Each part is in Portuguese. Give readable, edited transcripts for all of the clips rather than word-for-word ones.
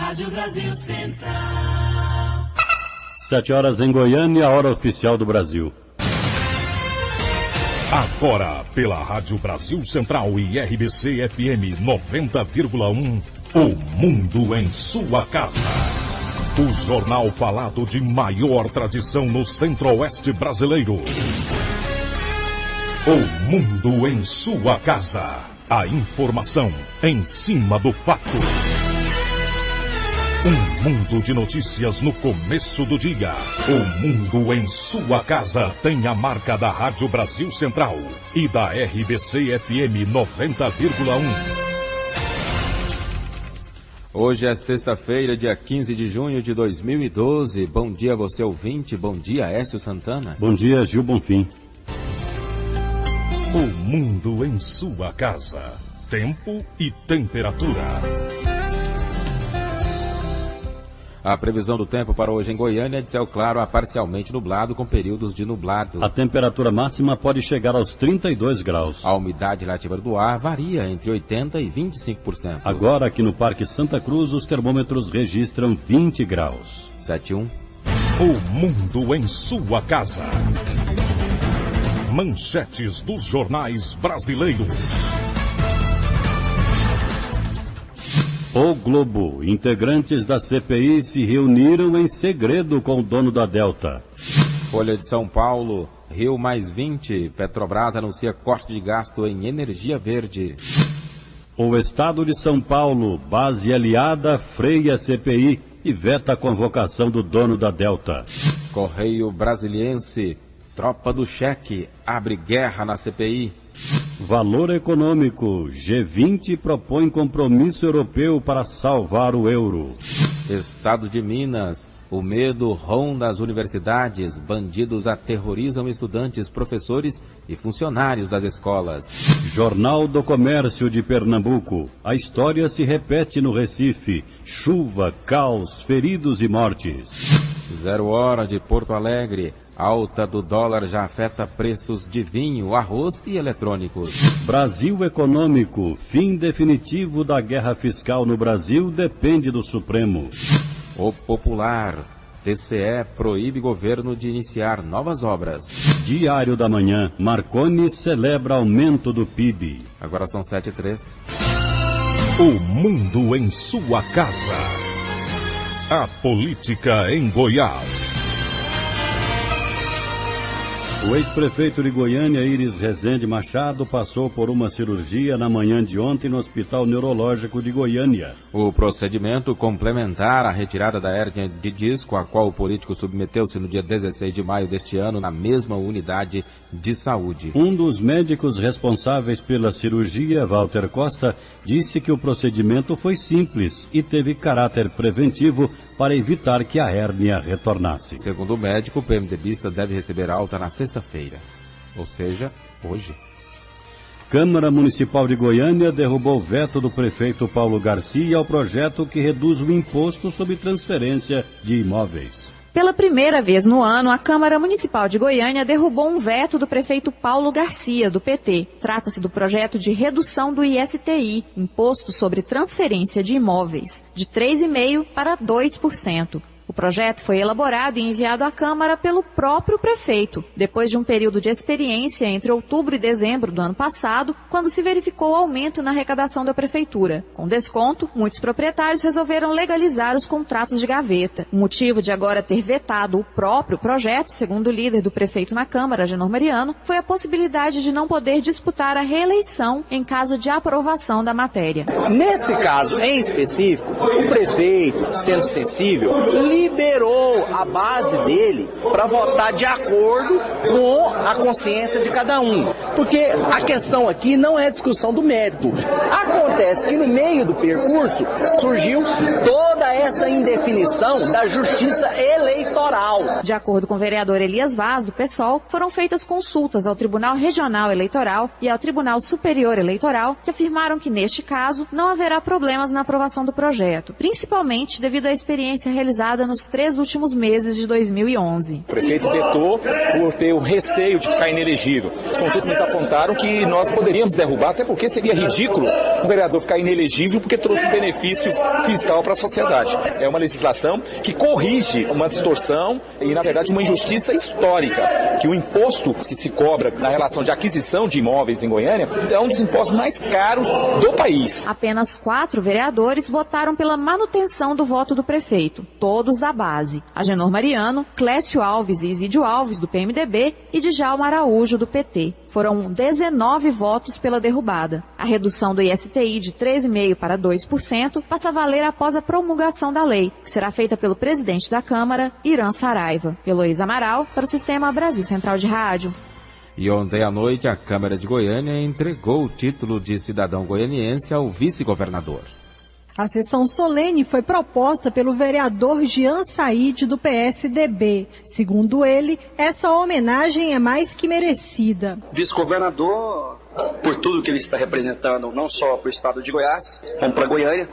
Rádio Brasil Central. 7 horas em Goiânia, a hora oficial do Brasil. Agora, pela Rádio Brasil Central e RBC FM 90,1, o Mundo em Sua Casa. O jornal falado de maior tradição no Centro-Oeste brasileiro. O Mundo em Sua Casa. A informação em cima do fato. Um mundo de notícias no começo do dia. O Mundo em Sua Casa tem a marca da Rádio Brasil Central e da RBC FM 90,1. Hoje é sexta-feira, dia 15 de junho de 2012. Bom dia, você ouvinte. Bom dia, Écio Santana. Bom dia, Gil Bonfim. O Mundo em Sua Casa. Tempo e temperatura. A previsão do tempo para hoje em Goiânia é de céu claro a parcialmente nublado, com períodos de nublado. A temperatura máxima pode chegar aos 32 graus. A umidade relativa do ar varia entre 80% e 25%. Agora, aqui no Parque Santa Cruz, os termômetros registram 20 graus. 7-1. O Mundo em Sua Casa. Manchetes dos jornais brasileiros. O Globo. Integrantes da CPI se reuniram em segredo com o dono da Delta. Folha de São Paulo. Rio mais 20. Petrobras anuncia corte de gasto em energia verde. O Estado de São Paulo. Base aliada freia a CPI e veta a convocação do dono da Delta. Correio Brasiliense. Tropa do cheque abre guerra na CPI. Valor econômico. G20 propõe compromisso europeu para salvar o euro. Estado de Minas. O medo ronda as universidades. Bandidos aterrorizam estudantes, professores e funcionários das escolas. Jornal do Comércio de Pernambuco. A história se repete no Recife. Chuva, caos, feridos e mortes. 0 hora de Porto Alegre. Alta do dólar já afeta preços de vinho, arroz e eletrônicos. Brasil Econômico. Fim definitivo da guerra fiscal no Brasil depende do Supremo. O Popular. TCE proíbe governo de iniciar novas obras. Diário da Manhã. Marconi celebra aumento do PIB. Agora são 7:03. O Mundo em Sua Casa. A política em Goiás. O ex-prefeito de Goiânia, Iris Rezende Machado, passou por uma cirurgia na manhã de ontem no Hospital Neurológico de Goiânia. O procedimento complementar à retirada da hérnia de disco, a qual o político submeteu-se no dia 16 de maio deste ano na mesma unidade de saúde. Um dos médicos responsáveis pela cirurgia, Walter Costa, disse que o procedimento foi simples e teve caráter preventivo para evitar que a hérnia retornasse. Segundo o médico, o PMDBista deve receber alta na sexta-feira, ou seja, hoje. Câmara Municipal de Goiânia derrubou o veto do prefeito Paulo Garcia ao projeto que reduz o imposto sobre transferência de imóveis. Pela primeira vez no ano, a Câmara Municipal de Goiânia derrubou um veto do prefeito Paulo Garcia, do PT. Trata-se do projeto de redução do ISTI, Imposto sobre Transferência de Imóveis, de 3,5% para 2%. O projeto foi elaborado e enviado à Câmara pelo próprio prefeito, depois de um período de experiência entre outubro e dezembro do ano passado, quando se verificou o aumento na arrecadação da prefeitura. Com desconto, muitos proprietários resolveram legalizar os contratos de gaveta. O motivo de agora ter vetado o próprio projeto, segundo o líder do prefeito na Câmara, Genor Mariano, foi a possibilidade de não poder disputar a reeleição em caso de aprovação da matéria. Nesse caso em específico, o prefeito, sendo sensível, liberou a base dele para votar de acordo com a consciência de cada um. Porque a questão aqui não é discussão do mérito. Acontece que no meio do percurso surgiu toda essa indefinição da justiça eleitoral. De acordo com o vereador Elias Vaz, do PSOL, foram feitas consultas ao Tribunal Regional Eleitoral e ao Tribunal Superior Eleitoral, que afirmaram que, neste caso, não haverá problemas na aprovação do projeto, principalmente devido à experiência realizada nos 3 últimos últimos meses de 2011. O prefeito vetou por ter o receio de ficar inelegível. Os conselheiros apontaram que nós poderíamos derrubar, até porque seria ridículo um vereador ficar inelegível porque trouxe um benefício fiscal para a sociedade. É uma legislação que corrige uma distorção e, na verdade, uma injustiça histórica, que o imposto que se cobra na relação de aquisição de imóveis em Goiânia é um dos impostos mais caros do país. Apenas 4 vereadores votaram pela manutenção do voto do prefeito, todos da base. Agenor Mariano, Clécio Alves e Isídio Alves, do PMDB, e Djalma Araújo, do PT. Foram 19 votos pela derrubada. A redução do ISTI de 13,5% para 2% passa a valer após a promulgação da lei, que será feita pelo presidente da Câmara, Irã Saraiva. Heloísa Amaral, para o Sistema Brasil Central de Rádio. E ontem à noite, a Câmara de Goiânia entregou o título de cidadão goianiense ao vice-governador. A sessão solene foi proposta pelo vereador Jean Said, do PSDB. Segundo ele, essa homenagem é mais que merecida. Vice-governador, por tudo que ele está representando, não só para o estado de Goiás, como para Goiânia,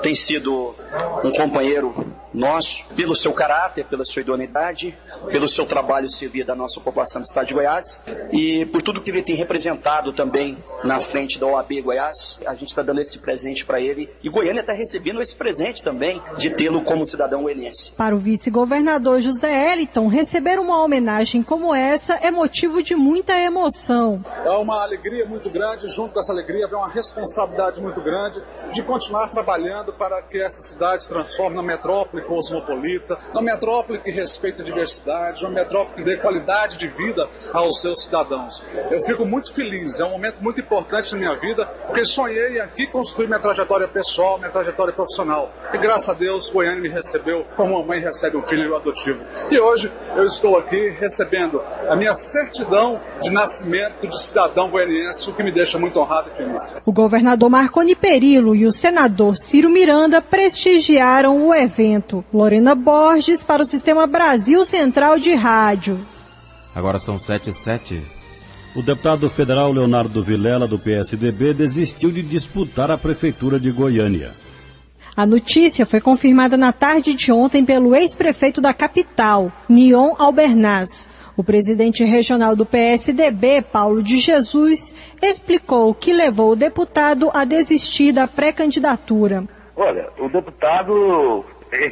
tem sido um companheiro nosso, pelo seu caráter, pela sua idoneidade, pelo seu trabalho servir da nossa população do estado de Goiás e por tudo que ele tem representado também na frente da OAB Goiás. A gente está dando esse presente para ele e Goiânia está recebendo esse presente também de tê-lo como cidadão goianiense. Para o vice-governador José Eliton, receber uma homenagem como essa é motivo de muita emoção. É uma alegria muito grande, junto com essa alegria vem uma responsabilidade muito grande de continuar trabalhando para que essa cidade se transforme na metrópole cosmopolita, uma metrópole que respeita a diversidade, uma metrópole que dê qualidade de vida aos seus cidadãos. Eu fico muito feliz, é um momento muito importante na minha vida, porque sonhei aqui construir minha trajetória pessoal, minha trajetória profissional. E graças a Deus, Goiânia me recebeu como uma mãe recebe um filho adotivo. E hoje eu estou aqui recebendo a minha certidão de nascimento de cidadão goianiense, o que me deixa muito honrado e feliz. O governador Marconi Perillo e o senador Ciro Miranda prestigiaram o evento. Lorena Borges para o Sistema Brasil Central de Rádio. Agora são 7h07. O deputado federal Leonardo Vilela, do PSDB, desistiu de disputar a prefeitura de Goiânia. A notícia foi confirmada na tarde de ontem pelo ex-prefeito da capital, Nion Albernaz. O presidente regional do PSDB, Paulo de Jesus, explicou o que levou o deputado a desistir da pré-candidatura. Olha, o deputado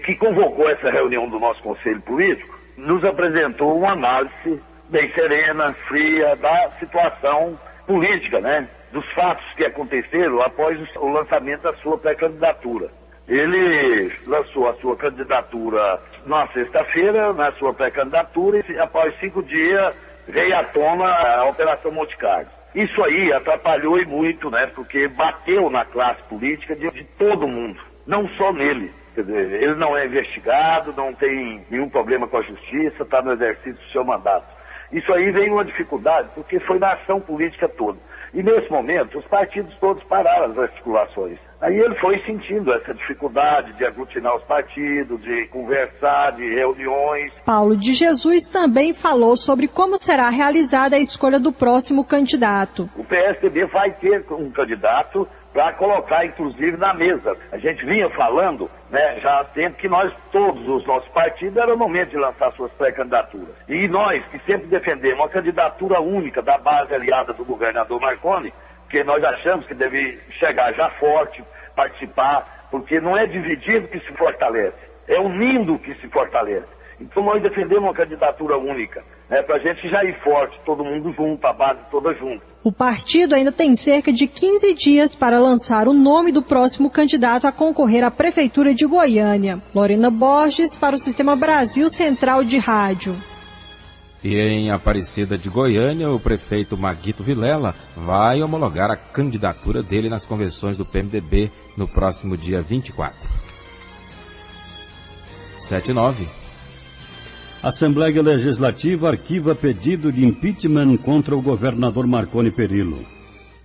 que convocou essa reunião do nosso Conselho Político nos apresentou uma análise bem serena, fria, da situação política, né? Dos fatos que aconteceram após o lançamento da sua pré-candidatura. Ele lançou a sua candidatura na sexta-feira, na sua pré-candidatura, e após 5 dias veio à tona a Operação Monte Carlo. Isso aí atrapalhou e muito, né? Porque bateu na classe política de todo mundo, não só nele. Quer dizer, ele não é investigado, não tem nenhum problema com a justiça, está no exercício do seu mandato. Isso aí vem uma dificuldade, porque foi na ação política toda. E nesse momento, os partidos todos pararam as articulações. Aí ele foi sentindo essa dificuldade de aglutinar os partidos, de conversar, de reuniões. Paulo de Jesus também falou sobre como será realizada a escolha do próximo candidato. O PSDB vai ter um candidato para colocar, inclusive, na mesa. A gente vinha falando, né, já há tempo que todos os nossos partidos, era o momento de lançar suas pré-candidaturas. E nós, que sempre defendemos uma candidatura única da base aliada do governador Marconi, porque nós achamos que deve chegar já forte, participar, porque não é dividido que se fortalece, é unindo que se fortalece. Então nós defendemos uma candidatura única, né, para a gente já ir forte, todo mundo junto, a base toda junto. O partido ainda tem cerca de 15 dias para lançar o nome do próximo candidato a concorrer à Prefeitura de Goiânia. Lorena Borges para o Sistema Brasil Central de Rádio. E em Aparecida de Goiânia, o prefeito Maguito Vilela vai homologar a candidatura dele nas convenções do PMDB no próximo dia 24. 7h09. Assembleia Legislativa arquiva pedido de impeachment contra o governador Marconi Perillo.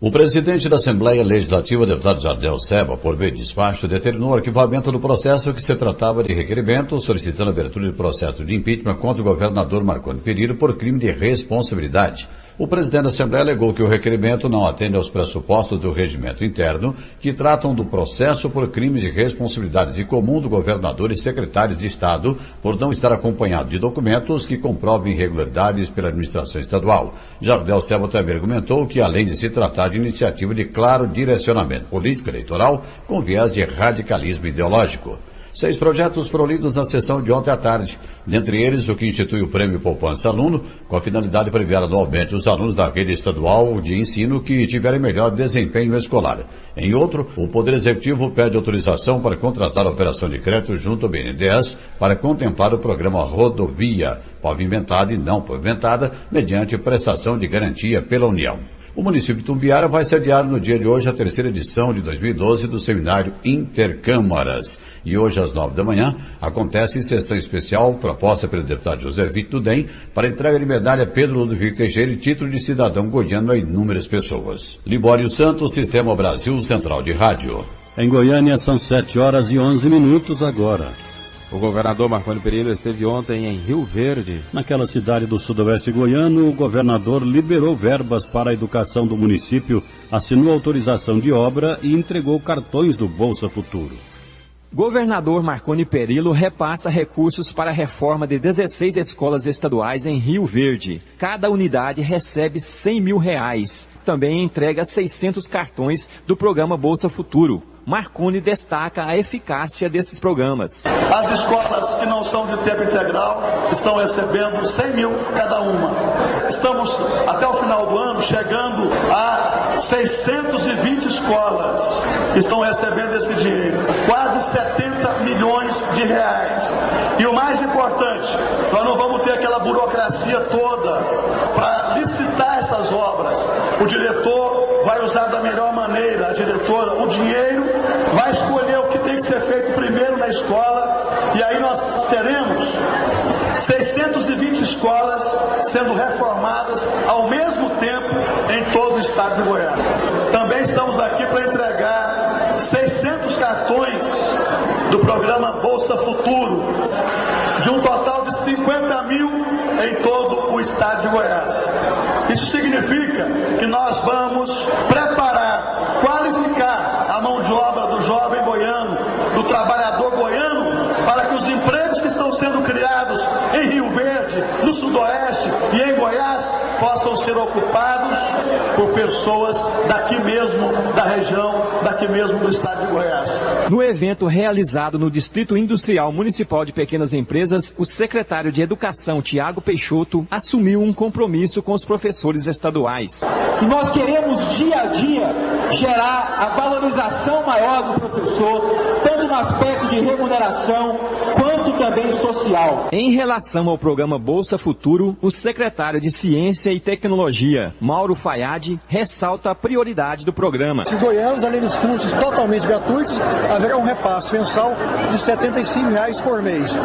O presidente da Assembleia Legislativa, deputado Jardel Seba, por meio de despacho, determinou o arquivamento do processo que se tratava de requerimento solicitando a abertura de processo de impeachment contra o governador Marconi Perillo por crime de responsabilidade O presidente da Assembleia alegou que o requerimento não atende aos pressupostos do regimento interno, que tratam do processo por crimes de responsabilidades em comum do governador e secretários de Estado, por não estar acompanhado de documentos que comprovem irregularidades pela administração estadual. Jardel Seba também argumentou que, além de se tratar de iniciativa de claro direcionamento político eleitoral, com viés de radicalismo ideológico. 6 projetos foram lidos na sessão de ontem à tarde, dentre eles o que institui o Prêmio Poupança Aluno, com a finalidade de premiar anualmente os alunos da rede estadual de ensino que tiverem melhor desempenho escolar. Em outro, o Poder Executivo pede autorização para contratar a operação de crédito junto ao BNDES para contemplar o programa Rodovia, pavimentada e não pavimentada, mediante prestação de garantia pela União. O município de Tumbiara vai sediar no dia de hoje a 3ª edição de 2012 do seminário Intercâmaras. E hoje, às 9 da manhã, acontece sessão especial proposta pelo deputado José Vitor Dudem para entrega de medalha Pedro Ludovico Teixeira e título de cidadão goiano a inúmeras pessoas. Libório Santos, Sistema Brasil Central de Rádio. Em Goiânia são 7h11 agora. O governador Marconi Perillo esteve ontem em Rio Verde. Naquela cidade do sudoeste goiano, o governador liberou verbas para a educação do município, assinou autorização de obra e entregou cartões do Bolsa Futuro. Governador Marconi Perillo repassa recursos para a reforma de 16 escolas estaduais em Rio Verde. Cada unidade recebe R$100 mil. Também entrega 600 cartões do programa Bolsa Futuro. Marconi destaca a eficácia desses programas. As escolas que não são de tempo integral estão recebendo R$100 mil cada uma. Estamos, até o final do ano, chegando a 620 escolas que estão recebendo esse dinheiro. Quase 70 milhões de reais. E o mais importante, nós não vamos ter aquela burocracia toda para licitar essas obras. O diretor vai usar da melhor maneira, a diretora, o dinheiro, vai escolher o que tem que ser feito primeiro na escola, e aí nós teremos 620 escolas sendo reformadas ao mesmo tempo em todo o estado de Goiás. Também estamos aqui para entregar 600 cartões do programa Bolsa Futuro, de um total de 50 mil em todo o estado de Goiás. Isso significa que nós vamos preparar, qualificar a mão de obra do jovem goiano, do trabalhador goiano, para que os empregos que estão sendo criados em Rio Verde, no Sudoeste e em Goiás possam ser ocupados por pessoas daqui mesmo da região, daqui mesmo do estado de Goiás. No evento realizado no Distrito Industrial Municipal de Pequenas Empresas, o secretário de Educação, Tiago Peixoto, assumiu um compromisso com os professores estaduais. E nós queremos, dia a dia, gerar a valorização maior do professor, tanto no aspecto de remuneração, quanto também social. Em relação ao programa Bolsa Futuro, o secretário de Ciência e Tecnologia, Mauro Fayad, ressalta a prioridade do programa. Esses goianos, além dos cursos totalmente gratuitos, haverá um repasse mensal de R$75 por mês.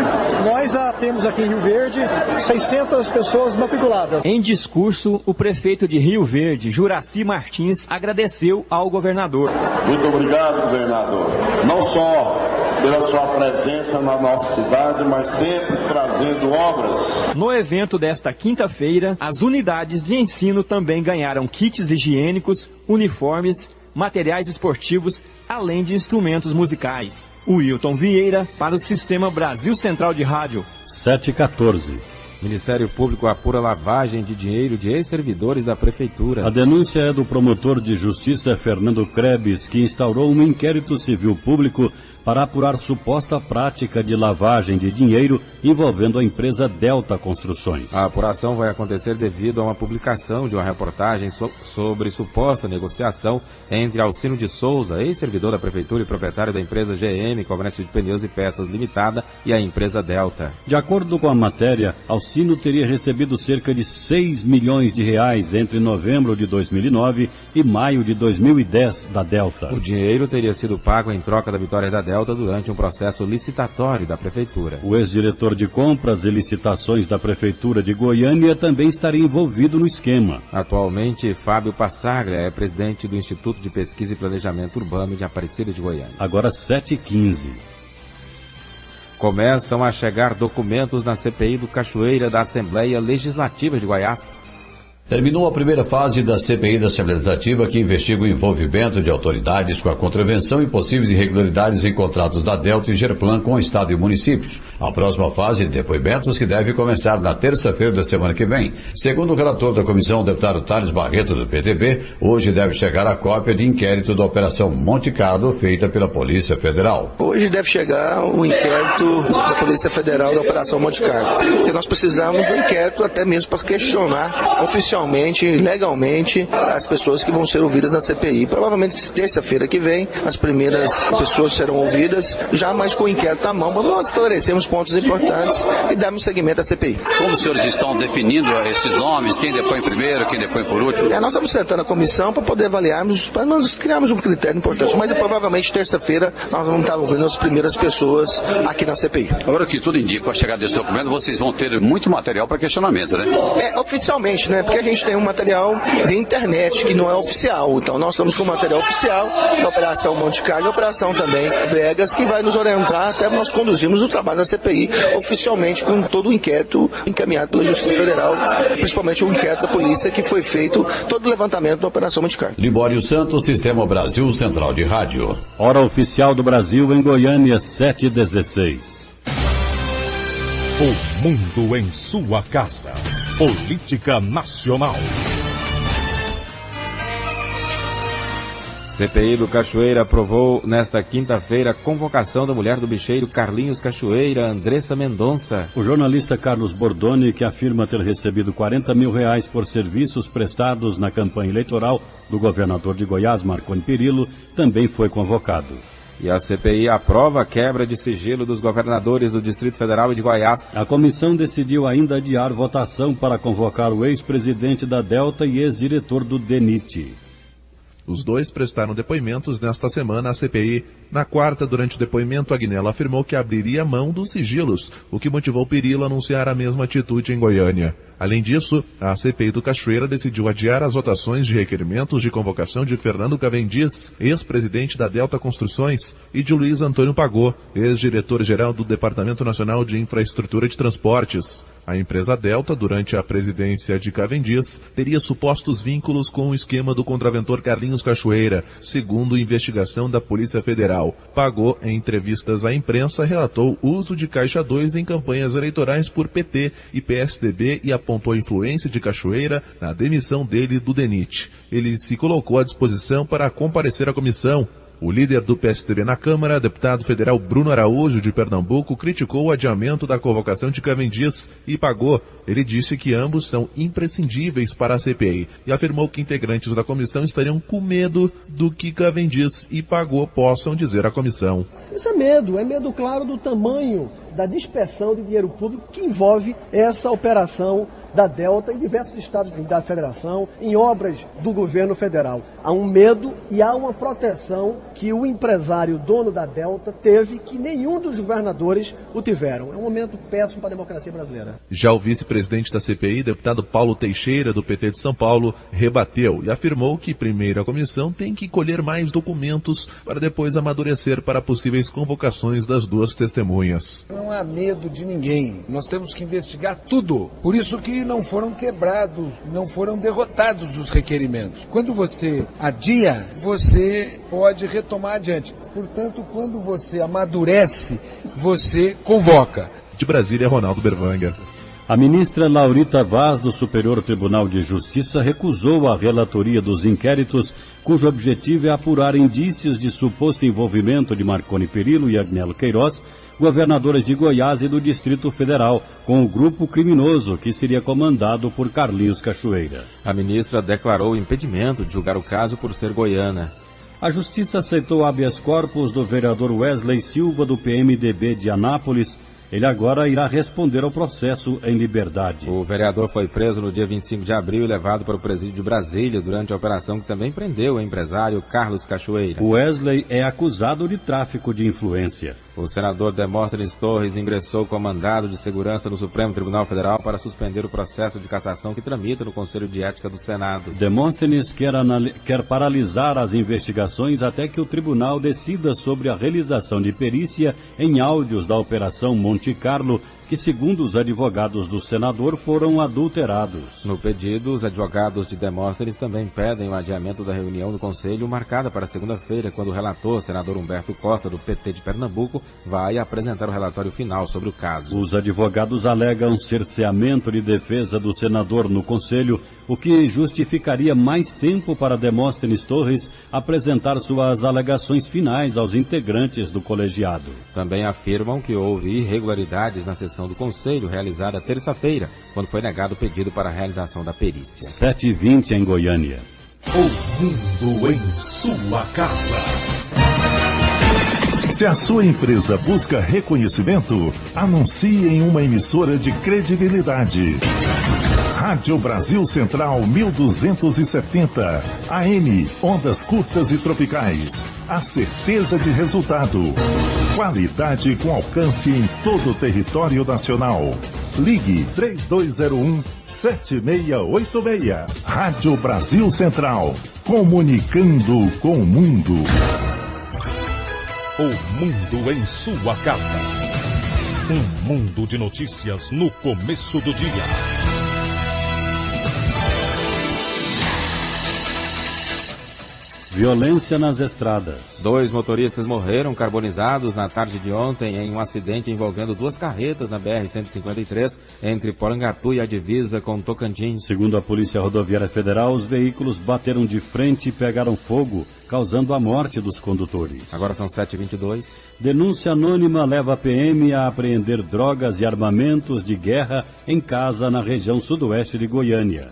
Nós já temos aqui em Rio Verde 600 pessoas matriculadas. Em discurso, o prefeito de Rio Verde, Juraci Martins, agradeceu ao governador. Muito obrigado, governador. Não só pela sua presença na nossa cidade, mas sempre trazendo obras. No evento desta quinta-feira, as unidades de ensino também ganharam kits higiênicos, uniformes, materiais esportivos, além de instrumentos musicais. Wilton Vieira, para o Sistema Brasil Central de Rádio. 7h14. Ministério Público apura lavagem de dinheiro de ex-servidores da Prefeitura. A denúncia é do promotor de justiça Fernando Krebs, que instaurou um inquérito civil público para apurar suposta prática de lavagem de dinheiro envolvendo a empresa Delta Construções. A apuração vai acontecer devido a uma publicação de uma reportagem sobre suposta negociação entre Alcino de Souza, ex-servidor da Prefeitura e proprietário da empresa GM, Comércio de Pneus e Peças Limitada, e a empresa Delta. De acordo com a matéria, Alcino teria recebido cerca de R$6 milhões entre novembro de 2009 e maio de 2010 da Delta. O dinheiro teria sido pago em troca da vitória da Delta durante um processo licitatório da Prefeitura. O ex-diretor de compras e licitações da Prefeitura de Goiânia também estaria envolvido no esquema. Atualmente, Fábio Passaglia é presidente do Instituto de Pesquisa e Planejamento Urbano de Aparecida de Goiânia. Agora 7h15. Começam a chegar documentos na CPI do Cachoeira da Assembleia Legislativa de Goiás. Terminou a primeira fase da CPI da Assembleia Legislativa, que investiga o envolvimento de autoridades com a contravenção e possíveis irregularidades em contratos da Delta e Gerplan com o Estado e municípios. A próxima fase de depoimentos, que deve começar na terça-feira da semana que vem. Segundo o relator da comissão, o deputado Thales Barreto, do PTB, hoje deve chegar a cópia de inquérito da Operação Monte Carlo, feita pela Polícia Federal. Hoje deve chegar o inquérito da Polícia Federal da Operação Monte Carlo, porque nós precisamos do inquérito até mesmo para questionar oficialmente, legalmente, as pessoas que vão ser ouvidas na CPI. Provavelmente terça-feira que vem, as primeiras pessoas serão ouvidas, já mais com o inquérito na mão, nós esclarecemos pontos importantes e darmos seguimento à CPI. Como os senhores estão definindo esses nomes, quem depõe primeiro, quem depõe por último? Nós estamos sentando a comissão para poder avaliarmos, para nós criarmos um critério importante, mas provavelmente terça-feira nós vamos estar ouvindo as primeiras pessoas aqui na CPI. Agora, o que tudo indica, com a chegada desse documento, vocês vão ter muito material para questionamento, né? Oficialmente, né? Porque a gente tem um material via internet que não é oficial. Então nós estamos com o material oficial da Operação Monte Carlo e da Operação também Vegas, que vai nos orientar até nós conduzirmos o trabalho da CPI oficialmente com todo o inquérito encaminhado pela Justiça Federal, principalmente o inquérito da polícia que foi feito, todo o levantamento da Operação Monte Carlo. Libório Santos, Sistema Brasil Central de Rádio. Hora oficial do Brasil em Goiânia, 7h16. O mundo em sua casa. Política Nacional. CPI do Cachoeira aprovou nesta quinta-feira a convocação da mulher do bicheiro Carlinhos Cachoeira, Andressa Mendonça. O jornalista Carlos Bordoni, que afirma ter recebido R$40 mil por serviços prestados na campanha eleitoral do governador de Goiás, Marconi Perillo, também foi convocado. E a CPI aprova a quebra de sigilo dos governadores do Distrito Federal e de Goiás. A comissão decidiu ainda adiar votação para convocar o ex-presidente da Delta e ex-diretor do DENIT. Os dois prestaram depoimentos nesta semana à CPI. Na quarta, durante o depoimento, Agnello afirmou que abriria mão dos sigilos, o que motivou Perillo a anunciar a mesma atitude em Goiânia. Além disso, a CPI do Cachoeira decidiu adiar as votações de requerimentos de convocação de Fernando Cavendiz, ex-presidente da Delta Construções, e de Luiz Antônio Pagô, ex-diretor-geral do Departamento Nacional de Infraestrutura de Transportes. A empresa Delta, durante a presidência de Cavendiz, teria supostos vínculos com o esquema do contraventor Carlinhos Cachoeira, segundo investigação da Polícia Federal. Pagô, em entrevistas à imprensa, relatou o uso de Caixa 2 em campanhas eleitorais por PT e PSDB e apontou a influência de Cachoeira na demissão dele do DENIT. Ele se colocou à disposição para comparecer à comissão. O líder do PSDB na Câmara, deputado federal Bruno Araújo, de Pernambuco, criticou o adiamento da convocação de Cavendiz e Pagô. Ele disse que ambos são imprescindíveis para a CPI e afirmou que integrantes da comissão estariam com medo do que Cavendiz e Pagô possam dizer à comissão. Isso é medo claro do tamanho da dispersão de dinheiro público que envolve essa operação da Delta em diversos estados da federação, em obras do governo federal. Há um medo e há uma proteção que o empresário dono da Delta teve que nenhum dos governadores o tiveram. É um momento péssimo para a democracia brasileira. Já o vice-presidente da CPI, deputado Paulo Teixeira, do PT de São Paulo, rebateu e afirmou que primeiro a comissão tem que colher mais documentos para depois amadurecer para possíveis convocações das duas testemunhas. Não há medo de ninguém. Nós temos que investigar tudo. Por isso que não foram quebrados, não foram derrotados os requerimentos. Quando você adia, você pode retomar adiante. Portanto, quando você amadurece, você convoca. De Brasília, Ronaldo Berwanger. A ministra Laurita Vaz, do Superior Tribunal de Justiça, recusou a relatoria dos inquéritos, cujo objetivo é apurar indícios de suposto envolvimento de Marconi Perillo e Agnello Queiroz, governadores de Goiás e do Distrito Federal, com o grupo criminoso que seria comandado por Carlinhos Cachoeira. A ministra declarou impedimento de julgar o caso por ser goiana. A Justiça aceitou habeas corpus do vereador Wesley Silva, do PMDB de Anápolis. Ele agora irá responder ao processo em liberdade. O vereador foi preso no dia 25 de abril e levado para o presídio de Brasília durante a operação que também prendeu o empresário Carlos Cachoeira. Wesley é acusado de tráfico de influência. O senador Demóstenes Torres ingressou com mandado de segurança no Supremo Tribunal Federal para suspender o processo de cassação que tramita no Conselho de Ética do Senado. Demóstenes quer paralisar as investigações até que o tribunal decida sobre a realização de perícia em áudios da Operação Monte Carlo, que, segundo os advogados do senador, foram adulterados. No pedido, os advogados de Demóstenes também pedem o adiamento da reunião do Conselho marcada para segunda-feira, quando o relator, senador Humberto Costa, do PT de Pernambuco, vai apresentar o relatório final sobre o caso. Os advogados alegam cerceamento de defesa do senador no Conselho, o que justificaria mais tempo para Demóstenes Torres apresentar suas alegações finais aos integrantes do colegiado. Também afirmam que houve irregularidades na sessão do Conselho realizada terça-feira, quando foi negado o pedido para a realização da perícia. 7h20 em Goiânia. O mundo em sua casa. Se a sua empresa busca reconhecimento, anuncie em uma emissora de credibilidade. Rádio Brasil Central 1270, AM, ondas curtas e tropicais. A certeza de resultado. Qualidade com alcance em todo o território nacional. Ligue 3201-7686. Rádio Brasil Central, comunicando com o mundo. O mundo em sua casa. Um mundo de notícias no começo do dia. Violência nas estradas. 2 motoristas morreram carbonizados na tarde de ontem em um acidente envolvendo 2 carretas na BR-153 entre Porangatu e a divisa com Tocantins. Segundo a Polícia Rodoviária Federal, os veículos bateram de frente e pegaram fogo, causando a morte dos condutores. Agora são 7h22. Denúncia anônima leva a PM a apreender drogas e armamentos de guerra em casa na região sudoeste de Goiânia.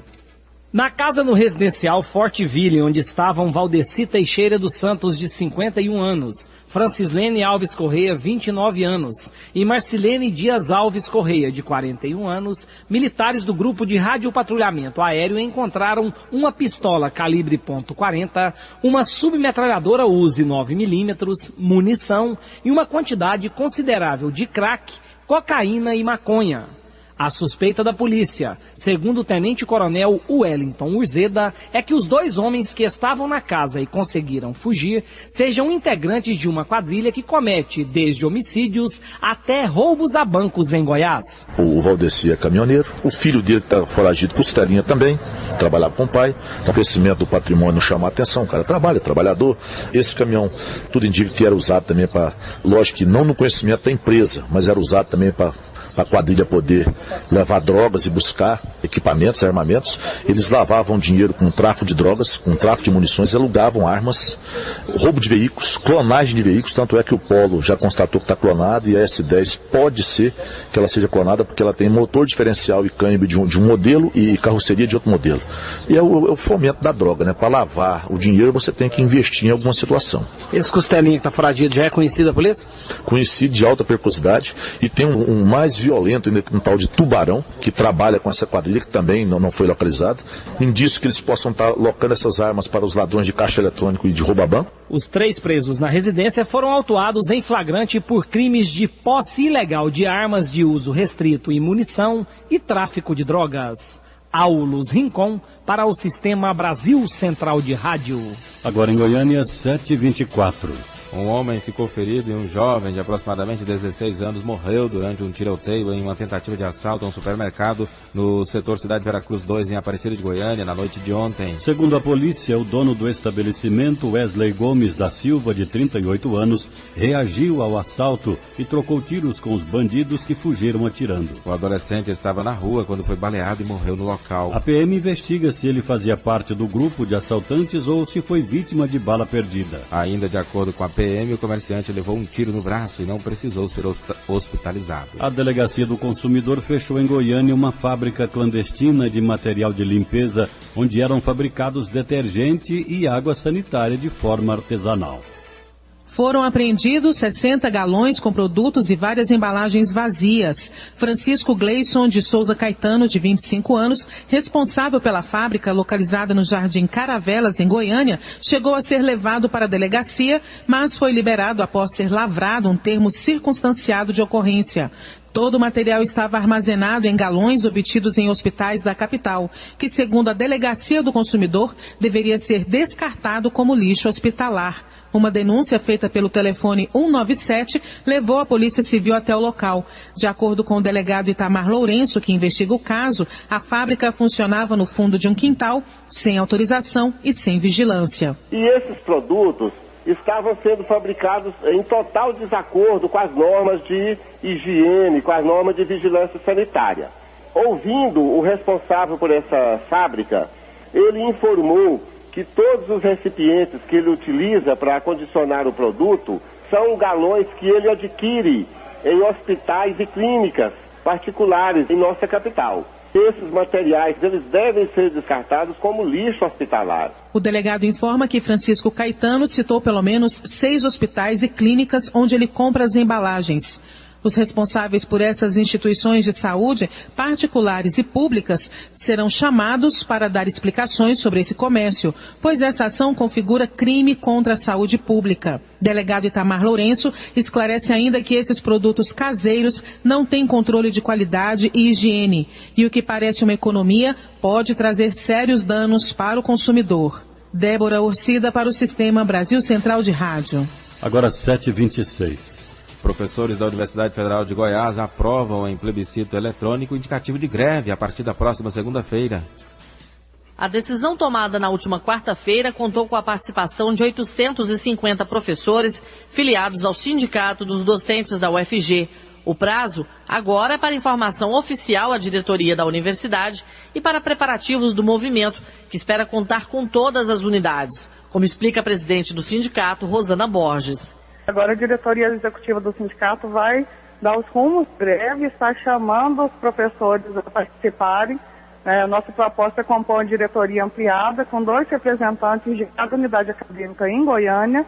Na casa no residencial Fortville, onde estavam Valdeci Teixeira dos Santos, de 51 anos, Francislene Alves Correia, 29 anos, e Marcilene Dias Alves Correia, de 41 anos, militares do Grupo de Radiopatrulhamento Aéreo encontraram uma pistola calibre .40, uma submetralhadora Uzi 9mm, munição e uma quantidade considerável de crack, cocaína e maconha. A suspeita da polícia, segundo o tenente-coronel Wellington Urzeda, é que os 2 homens que estavam na casa e conseguiram fugir sejam integrantes de uma quadrilha que comete desde homicídios até roubos a bancos em Goiás. O Valdeci é caminhoneiro, o filho dele está foragido, costelinha também, trabalhava com o pai, o crescimento do patrimônio chama a atenção, o cara trabalha, trabalhador. Esse caminhão, tudo indica que era usado também para, lógico que não no conhecimento da empresa, mas era usado também para a quadrilha poder levar drogas e buscar equipamentos, armamentos. Eles lavavam dinheiro com tráfico de drogas, com tráfico de munições, alugavam armas, roubo de veículos, clonagem de veículos, tanto é que o Polo já constatou que está clonado e a S10 pode ser que ela seja clonada porque ela tem motor diferencial e câmbio de um modelo e carroceria de outro modelo. E é o fomento da droga, né? Para lavar o dinheiro você tem que investir em alguma situação. Esse costelinha que está foragido já é conhecido da polícia? Conhecido, de alta periculosidade, e tem um mais violento, um tal de Tubarão, que trabalha com essa quadrilha, que também não foi localizado. Indício que eles possam estar locando essas armas para os ladrões de caixa eletrônico e de roubo a banco. Os 3 presos na residência foram autuados em flagrante por crimes de posse ilegal de armas de uso restrito e munição e tráfico de drogas. Aulus Rincon para o Sistema Brasil Central de Rádio. Agora em Goiânia, 7h24. Um homem ficou ferido e um jovem de aproximadamente 16 anos morreu durante um tiroteio em uma tentativa de assalto a um supermercado no setor Cidade Veracruz 2, em Aparecida de Goiânia, na noite de ontem. Segundo a polícia, o dono do estabelecimento, Wesley Gomes da Silva, de 38 anos, reagiu ao assalto e trocou tiros com os bandidos que fugiram atirando. O adolescente estava na rua quando foi baleado e morreu no local. A PM investiga se ele fazia parte do grupo de assaltantes ou se foi vítima de bala perdida. Ainda de acordo com a PM, o comerciante levou um tiro no braço e não precisou ser hospitalizado. A Delegacia do Consumidor fechou em Goiânia uma fábrica clandestina de material de limpeza, onde eram fabricados detergente e água sanitária de forma artesanal. Foram apreendidos 60 galões com produtos e várias embalagens vazias. Francisco Gleison de Souza Caetano, de 25 anos, responsável pela fábrica localizada no Jardim Caravelas, em Goiânia, chegou a ser levado para a delegacia, mas foi liberado após ser lavrado um termo circunstanciado de ocorrência. Todo o material estava armazenado em galões obtidos em hospitais da capital, que, segundo a Delegacia do Consumidor, deveria ser descartado como lixo hospitalar. Uma denúncia feita pelo telefone 197 levou a Polícia Civil até o local. De acordo com o delegado Itamar Lourenço, que investiga o caso, a fábrica funcionava no fundo de um quintal, sem autorização e sem vigilância. E esses produtos estavam sendo fabricados em total desacordo com as normas de higiene, com as normas de vigilância sanitária. Ouvindo o responsável por essa fábrica, ele informou que todos os recipientes que ele utiliza para acondicionar o produto são galões que ele adquire em hospitais e clínicas particulares em nossa capital. Esses materiais eles devem ser descartados como lixo hospitalar. O delegado informa que Francisco Caetano citou pelo menos 6 hospitais e clínicas onde ele compra as embalagens. Os responsáveis por essas instituições de saúde, particulares e públicas, serão chamados para dar explicações sobre esse comércio, pois essa ação configura crime contra a saúde pública. Delegado Itamar Lourenço esclarece ainda que esses produtos caseiros não têm controle de qualidade e higiene, e o que parece uma economia pode trazer sérios danos para o consumidor. Débora Orcida para o Sistema Brasil Central de Rádio. Agora 7h26. Professores da Universidade Federal de Goiás aprovam em plebiscito eletrônico indicativo de greve a partir da próxima segunda-feira. A decisão tomada na última quarta-feira contou com a participação de 850 professores filiados ao Sindicato dos Docentes da UFG. O prazo agora é para informação oficial à diretoria da universidade e para preparativos do movimento, que espera contar com todas as unidades, como explica a presidente do sindicato, Rosana Borges. Agora a diretoria executiva do sindicato vai dar os rumos da greve, está chamando os professores a participarem. Nossa proposta compõe a diretoria ampliada com 2 representantes de cada unidade acadêmica em Goiânia,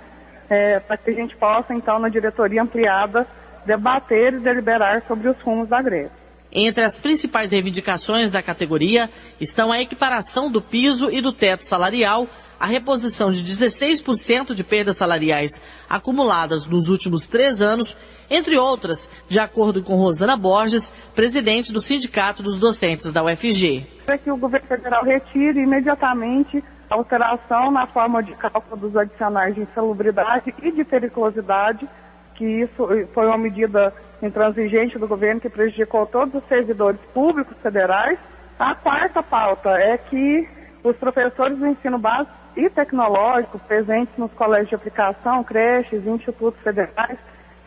para que a gente possa, então, na diretoria ampliada, debater e deliberar sobre os rumos da greve. Entre as principais reivindicações da categoria estão a equiparação do piso e do teto salarial, a reposição de 16% de perdas salariais acumuladas nos últimos 3 anos, entre outras, de acordo com Rosana Borges, presidente do Sindicato dos Docentes da UFG. É que o governo federal retire imediatamente a alteração na forma de cálculo dos adicionais de insalubridade e de periculosidade, que isso foi uma medida intransigente do governo que prejudicou todos os servidores públicos federais. A quarta pauta é que os professores do ensino básico e tecnológico presentes nos colégios de aplicação, creches e institutos federais,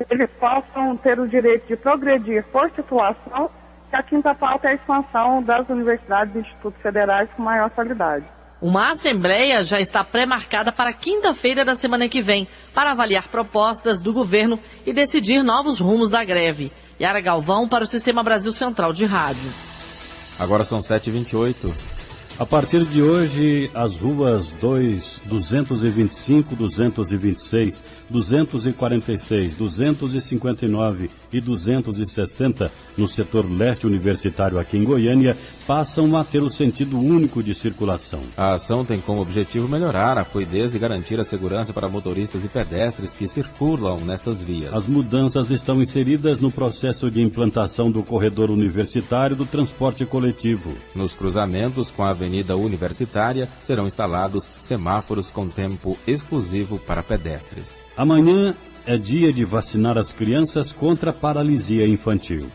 eles possam ter o direito de progredir por titulação, e a quinta pauta é a expansão das universidades e institutos federais com maior qualidade. Uma assembleia já está pré-marcada para quinta-feira da semana que vem, para avaliar propostas do governo e decidir novos rumos da greve. Yara Galvão para o Sistema Brasil Central de Rádio. Agora são 7h28. A partir de hoje, as ruas 225, 226, 246, 259 e 260, no setor leste universitário aqui em Goiânia, passam a ter o sentido único de circulação. A ação tem como objetivo melhorar a fluidez e garantir a segurança para motoristas e pedestres que circulam nestas vias. As mudanças estão inseridas no processo de implantação do corredor universitário do transporte coletivo. Nos cruzamentos com a Avenida Universitária serão instalados semáforos com tempo exclusivo para pedestres. Amanhã é dia de vacinar as crianças contra a paralisia infantil.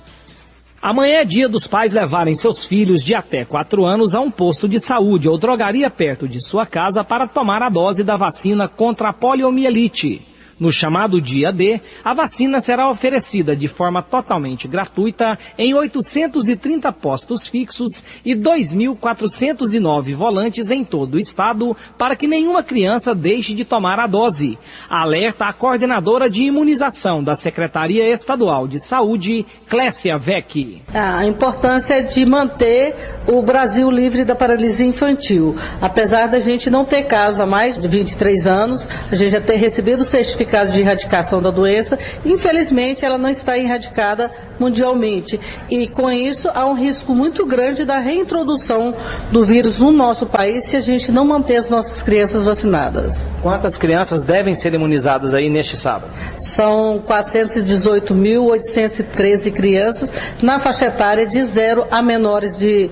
Amanhã é dia dos pais levarem seus filhos de até 4 anos a um posto de saúde ou drogaria perto de sua casa para tomar a dose da vacina contra a poliomielite. No chamado Dia D, a vacina será oferecida de forma totalmente gratuita em 830 postos fixos e 2.409 volantes em todo o estado para que nenhuma criança deixe de tomar a dose. Alerta a coordenadora de imunização da Secretaria Estadual de Saúde, Clécia Vecchi. A importância de manter o Brasil livre da paralisia infantil. Apesar da gente não ter casos há mais de 23 anos, a gente já ter recebido o certificado certificados de erradicação da doença. Infelizmente, ela não está erradicada mundialmente. E com isso, há um risco muito grande da reintrodução do vírus no nosso país se a gente não manter as nossas crianças vacinadas. Quantas crianças devem ser imunizadas aí neste sábado? São 418.813 crianças na faixa etária de 0 a menores de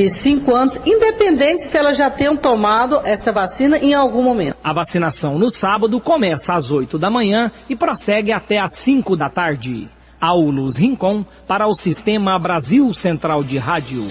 5 anos, independente se elas já tenham tomado essa vacina em algum momento. A vacinação no sábado começa às 8 da manhã e prossegue até às 5 da tarde. Aulus Rincon para o Sistema Brasil Central de Rádio.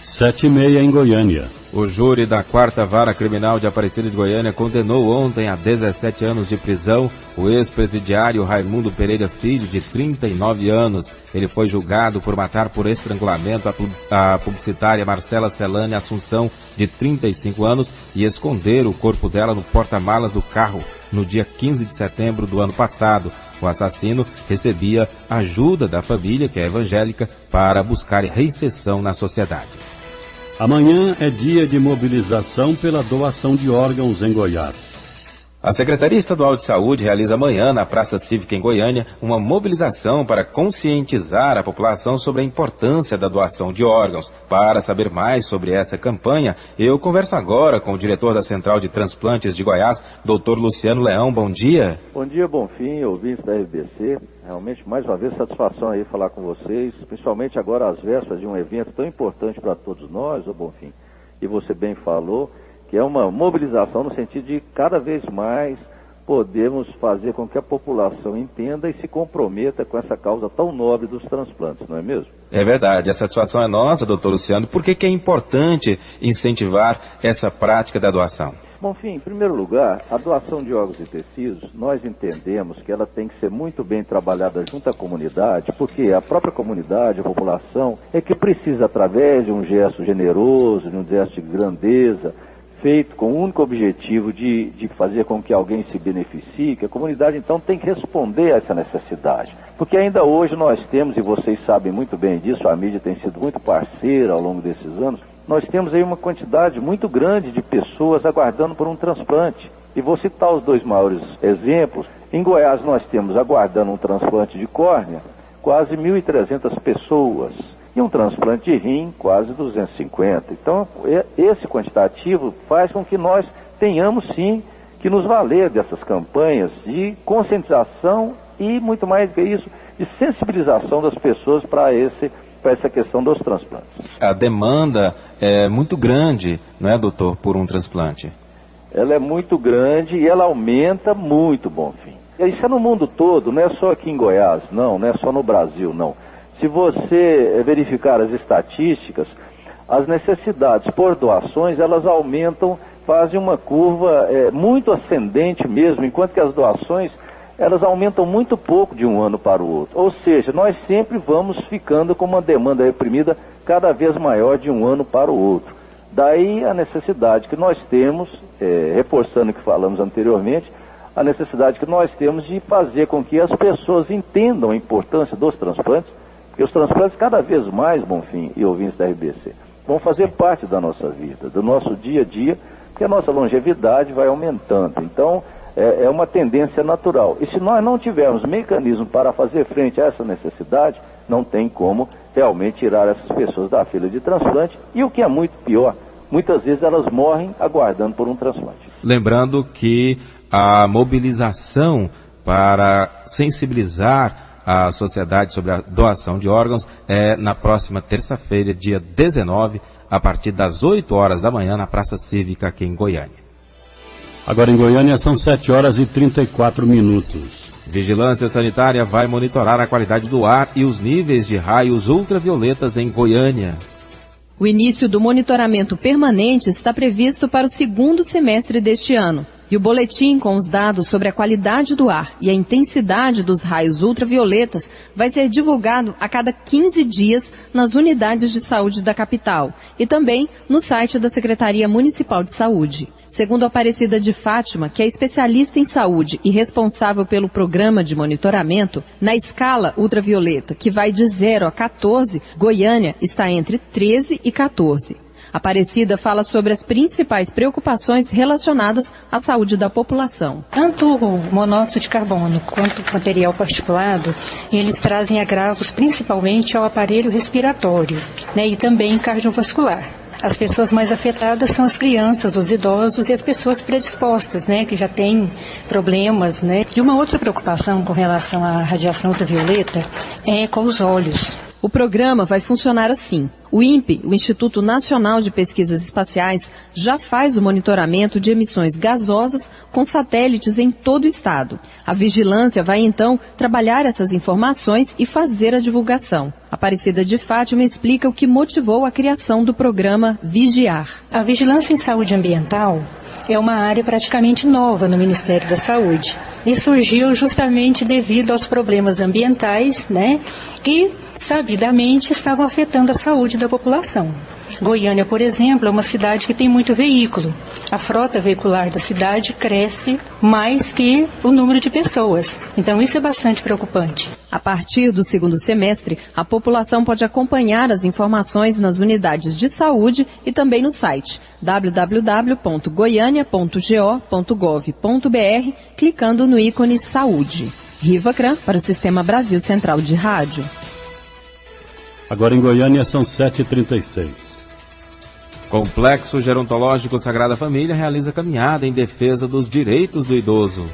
7h30 em Goiânia. O júri da 4ª Vara Criminal de Aparecida de Goiânia condenou ontem a 17 anos de prisão o ex-presidiário Raimundo Pereira Filho, de 39 anos. Ele foi julgado por matar por estrangulamento a publicitária Marcela Celane Assunção, de 35 anos, e esconder o corpo dela no porta-malas do carro no dia 15 de setembro do ano passado. O assassino recebia ajuda da família, que é evangélica, para buscar reinserção na sociedade. Amanhã é dia de mobilização pela doação de órgãos em Goiás. A Secretaria Estadual de Saúde realiza amanhã, na Praça Cívica em Goiânia, uma mobilização para conscientizar a população sobre a importância da doação de órgãos. Para saber mais sobre essa campanha, eu converso agora com o diretor da Central de Transplantes de Goiás, Dr. Luciano Leão. Bom dia. Bom dia, Bonfim, ouvintes da RBC. Realmente, mais uma vez, satisfação aí falar com vocês, principalmente agora às vésperas de um evento tão importante para todos nós, Bonfim. E você bem falou, que é uma mobilização no sentido de cada vez mais podermos fazer com que a população entenda e se comprometa com essa causa tão nobre dos transplantes, não é mesmo? É verdade, a satisfação é nossa, doutor Luciano. Por que é importante incentivar essa prática da doação? Bom, enfim, em primeiro lugar, a doação de órgãos e tecidos, nós entendemos que ela tem que ser muito bem trabalhada junto à comunidade, porque a própria comunidade, a população, é que precisa, através de um gesto generoso, de um gesto de grandeza, feito com o único objetivo de fazer com que alguém se beneficie, que a comunidade então tem que responder a essa necessidade. Porque ainda hoje nós temos, e vocês sabem muito bem disso, a mídia tem sido muito parceira ao longo desses anos, nós temos aí uma quantidade muito grande de pessoas aguardando por um transplante. E vou citar os dois maiores exemplos. Em Goiás nós temos aguardando um transplante de córnea quase 1.300 pessoas. E um transplante de rim, quase 250. Então, esse quantitativo faz com que nós tenhamos, sim, que nos valer dessas campanhas de conscientização e, muito mais do que isso, de sensibilização das pessoas para essa questão dos transplantes. A demanda é muito grande, não é, doutor, por um transplante? Ela é muito grande e ela aumenta muito, Bonfim. Isso é no mundo todo, não é só aqui em Goiás, não é só no Brasil, não. Se você verificar as estatísticas, as necessidades por doações, elas aumentam, fazem uma curva muito ascendente mesmo, enquanto que as doações, elas aumentam muito pouco de um ano para o outro. Ou seja, nós sempre vamos ficando com uma demanda reprimida cada vez maior de um ano para o outro. Daí a necessidade que nós temos, reforçando o que falamos anteriormente, a necessidade que nós temos de fazer com que as pessoas entendam a importância dos transplantes, porque os transplantes cada vez mais, Bonfim e ouvintes da RBC, vão fazer parte da nossa vida, do nosso dia a dia, porque a nossa longevidade vai aumentando. Então, é uma tendência natural. E se nós não tivermos mecanismo para fazer frente a essa necessidade, não tem como realmente tirar essas pessoas da fila de transplante. E o que é muito pior, muitas vezes elas morrem aguardando por um transplante. Lembrando que a mobilização para sensibilizar a sociedade sobre a doação de órgãos é na próxima terça-feira, dia 19, a partir das 8 horas da manhã, na Praça Cívica aqui em Goiânia. Agora em Goiânia são 7 horas e 34 minutos. Vigilância Sanitária vai monitorar a qualidade do ar e os níveis de raios ultravioletas em Goiânia. O início do monitoramento permanente está previsto para o segundo semestre deste ano. E o boletim com os dados sobre a qualidade do ar e a intensidade dos raios ultravioletas vai ser divulgado a cada 15 dias nas unidades de saúde da capital e também no site da Secretaria Municipal de Saúde. Segundo Aparecida de Fátima, que é especialista em saúde e responsável pelo programa de monitoramento, na escala ultravioleta, que vai de 0 a 14, Goiânia está entre 13 e 14. Aparecida fala sobre as principais preocupações relacionadas à saúde da população. Tanto o monóxido de carbono quanto o material particulado, eles trazem agravos principalmente ao aparelho respiratório, né, e também cardiovascular. As pessoas mais afetadas são as crianças, os idosos e as pessoas predispostas, né, que já têm problemas, né. E uma outra preocupação com relação à radiação ultravioleta é com os olhos. O programa vai funcionar assim. O INPE, o Instituto Nacional de Pesquisas Espaciais, já faz o monitoramento de emissões gasosas com satélites em todo o estado. A vigilância vai, então, trabalhar essas informações e fazer a divulgação. Aparecida de Fátima explica o que motivou a criação do programa Vigiar. A vigilância em saúde ambiental é uma área praticamente nova no Ministério da Saúde. E surgiu justamente devido aos problemas ambientais, né, que sabidamente estavam afetando a saúde da população. Goiânia, por exemplo, é uma cidade que tem muito veículo. A frota veicular da cidade cresce mais que o número de pessoas. Então isso é bastante preocupante. A partir do segundo semestre, a população pode acompanhar as informações nas unidades de saúde e também no site www.goiania.go.gov.br, clicando no ícone Saúde. Riva Cran para o Sistema Brasil Central de Rádio. Agora em Goiânia são 7h36. Complexo Gerontológico Sagrada Família realiza caminhada em defesa dos direitos do idoso.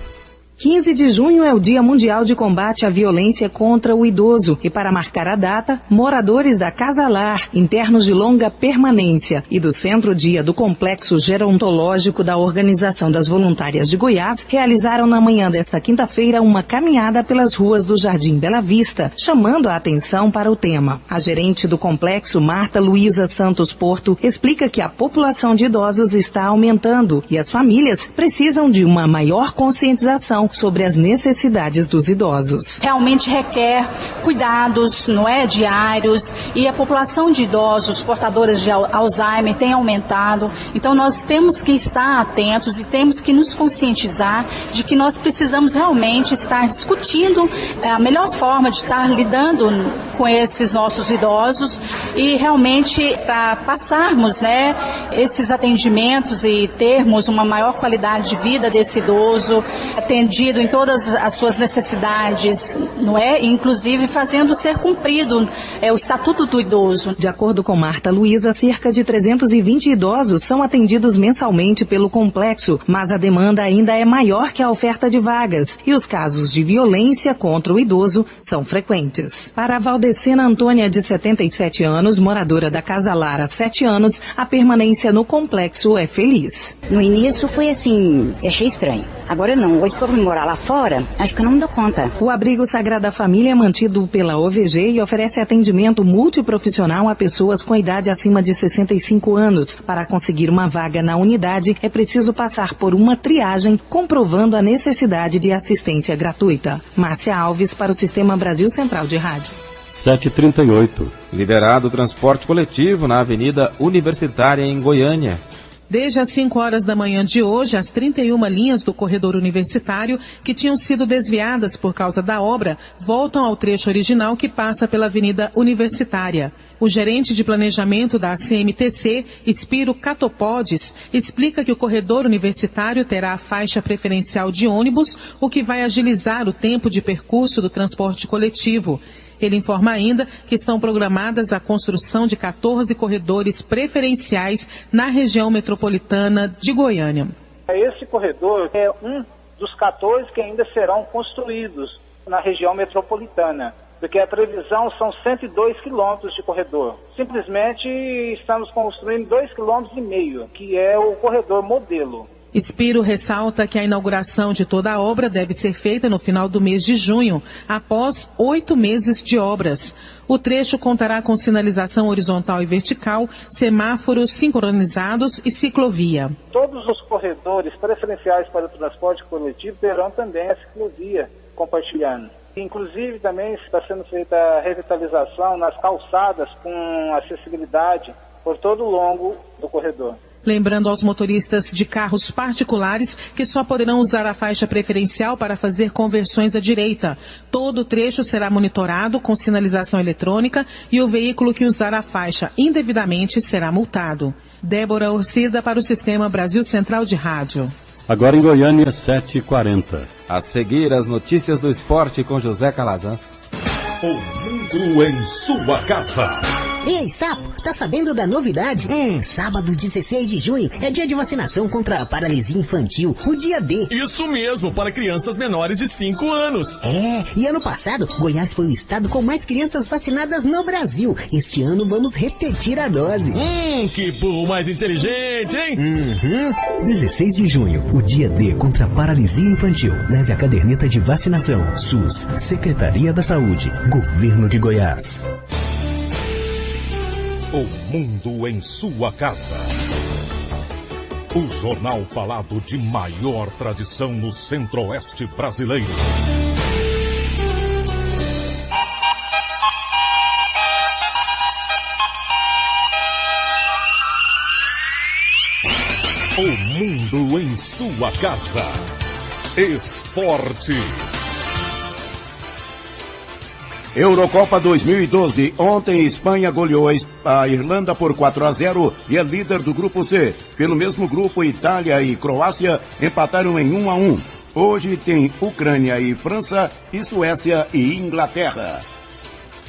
15 de junho é o Dia Mundial de Combate à Violência contra o Idoso e, para marcar a data, moradores da Casa Lar, internos de longa permanência e do Centro-Dia do Complexo Gerontológico da Organização das Voluntárias de Goiás realizaram na manhã desta quinta-feira uma caminhada pelas ruas do Jardim Bela Vista, chamando a atenção para o tema. A gerente do complexo, Marta Luísa Santos Porto, explica que a população de idosos está aumentando e as famílias precisam de uma maior conscientização sobre as necessidades dos idosos. Realmente requer cuidados, não é, diários, e a população de idosos portadores de Alzheimer tem aumentado. Então nós temos que estar atentos e temos que nos conscientizar de que nós precisamos realmente estar discutindo a melhor forma de estar lidando com esses nossos idosos e realmente para passarmos, né, esses atendimentos e termos uma maior qualidade de vida desse idoso, atendido em todas as suas necessidades, não é? Inclusive fazendo ser cumprido o Estatuto do Idoso. De acordo com Marta Luísa, cerca de 320 idosos são atendidos mensalmente pelo complexo, mas a demanda ainda é maior que a oferta de vagas e os casos de violência contra o idoso são frequentes. Para a Valdecena Antônia, de 77 anos, moradora da Casa Lar há 7 anos, a permanência no complexo é feliz. No início foi assim, achei estranho. Agora não, hoje por morar lá fora, acho que eu não me dou conta. O abrigo Sagrada Família é mantido pela OVG e oferece atendimento multiprofissional a pessoas com idade acima de 65 anos. Para conseguir uma vaga na unidade, é preciso passar por uma triagem comprovando a necessidade de assistência gratuita. Márcia Alves para o Sistema Brasil Central de Rádio. 7h38. Liberado o transporte coletivo na Avenida Universitária em Goiânia. Desde as 5 horas da manhã de hoje, as 31 linhas do corredor universitário que tinham sido desviadas por causa da obra voltam ao trecho original que passa pela Avenida Universitária. O gerente de planejamento da CMTC, Spiro Catopodes, explica que o corredor universitário terá a faixa preferencial de ônibus, o que vai agilizar o tempo de percurso do transporte coletivo. Ele informa ainda que estão programadas a construção de 14 corredores preferenciais na região metropolitana de Goiânia. Esse corredor é um dos 14 que ainda serão construídos na região metropolitana, porque a previsão são 102 quilômetros de corredor. Simplesmente estamos construindo 2,5 quilômetros, que é o corredor modelo. Spiro ressalta que a inauguração de toda a obra deve ser feita no final do mês de junho, após 8 meses de obras. O trecho contará com sinalização horizontal e vertical, semáforos sincronizados e ciclovia. Todos os corredores preferenciais para o transporte coletivo terão também a ciclovia compartilhando. Inclusive também está sendo feita a revitalização nas calçadas com acessibilidade por todo o longo do corredor. Lembrando aos motoristas de carros particulares que só poderão usar a faixa preferencial para fazer conversões à direita. Todo o trecho será monitorado com sinalização eletrônica e o veículo que usar a faixa indevidamente será multado. Débora Orcida para o Sistema Brasil Central de Rádio. Agora em Goiânia, 7h40. A seguir, as notícias do esporte com José Calazans. O mundo em sua casa. Ei, Sapo, tá sabendo da novidade? Sábado 16 de junho é dia de vacinação contra a paralisia infantil, o dia D. Isso mesmo, para crianças menores de 5 anos. E ano passado, Goiás foi o estado com mais crianças vacinadas no Brasil. Este ano vamos repetir a dose. Que burro mais inteligente, hein? 16 de junho, o dia D contra a paralisia infantil. Leve a caderneta de vacinação. SUS, Secretaria da Saúde, Governo de Goiás. O mundo em sua casa. O jornal falado de maior tradição no Centro-Oeste brasileiro. O mundo em sua casa. Esporte. Eurocopa 2012. Ontem, Espanha goleou a Irlanda por 4-0 e é líder do Grupo C. Pelo mesmo grupo, Itália e Croácia empataram em 1-1. Hoje tem Ucrânia e França e Suécia e Inglaterra.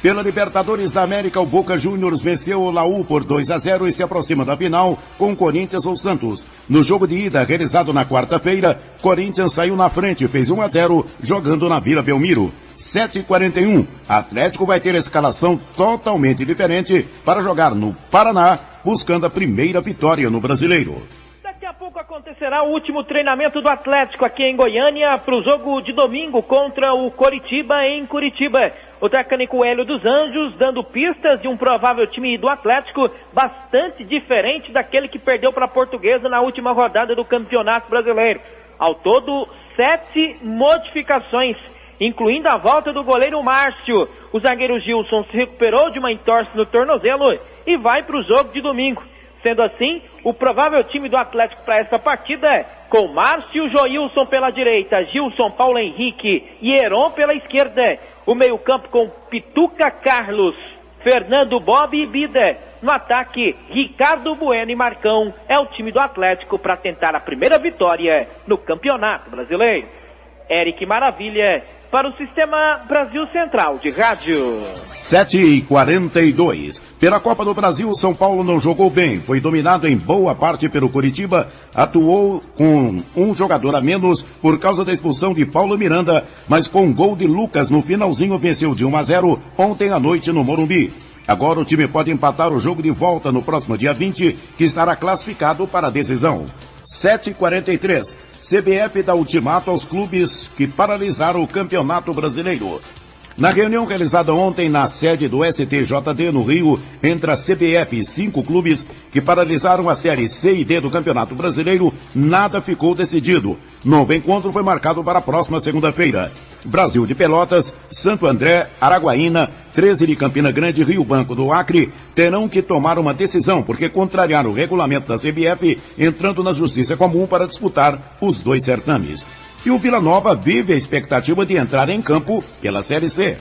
Pela Libertadores da América, o Boca Juniors venceu o Laú por 2-0 e se aproxima da final com Corinthians ou Santos. No jogo de ida, realizado na quarta-feira, Corinthians saiu na frente e fez 1-0 jogando na Vila Belmiro. 7h41, Atlético vai ter a escalação totalmente diferente para jogar no Paraná, buscando a primeira vitória no Brasileiro. Daqui a pouco acontecerá o último treinamento do Atlético aqui em Goiânia para o jogo de domingo contra o Coritiba em Curitiba. O técnico Hélio dos Anjos dando pistas de um provável time do Atlético bastante diferente daquele que perdeu para a Portuguesa na última rodada do Campeonato Brasileiro. Ao todo, 7 modificações, incluindo a volta do goleiro Márcio. O zagueiro Gilson se recuperou de uma entorse no tornozelo e vai para o jogo de domingo. Sendo assim, o provável time do Atlético para essa partida é com Márcio Joilson pela direita, Gilson, Paulo Henrique e Heron pela esquerda. O meio-campo com Pituca, Carlos, Fernando, Bob e Bida. No ataque, Ricardo Bueno e Marcão. É o time do Atlético para tentar a primeira vitória no Campeonato Brasileiro. Eric Maravilha para o Sistema Brasil Central de Rádio. 7h42. Pela Copa do Brasil, São Paulo não jogou bem. Foi dominado em boa parte pelo Coritiba. Atuou com um jogador a menos por causa da expulsão de Paulo Miranda, mas com gol de Lucas no finalzinho venceu de 1-0 ontem à noite no Morumbi. Agora o time pode empatar o jogo de volta no próximo dia 20, que estará classificado para a decisão. 7h43. CBF dá ultimato aos clubes que paralisaram o Campeonato Brasileiro. Na reunião realizada ontem na sede do STJD no Rio, entre a CBF e 5 clubes que paralisaram a Série C e D do Campeonato Brasileiro, nada ficou decidido. Novo encontro foi marcado para a próxima segunda-feira. Brasil de Pelotas, Santo André, Araguaína, 13 de Campina Grande e Rio Branco do Acre terão que tomar uma decisão porque contrariaram o regulamento da CBF, entrando na Justiça Comum para disputar os 2 certames. E o Vila Nova vive a expectativa de entrar em campo pela Série C.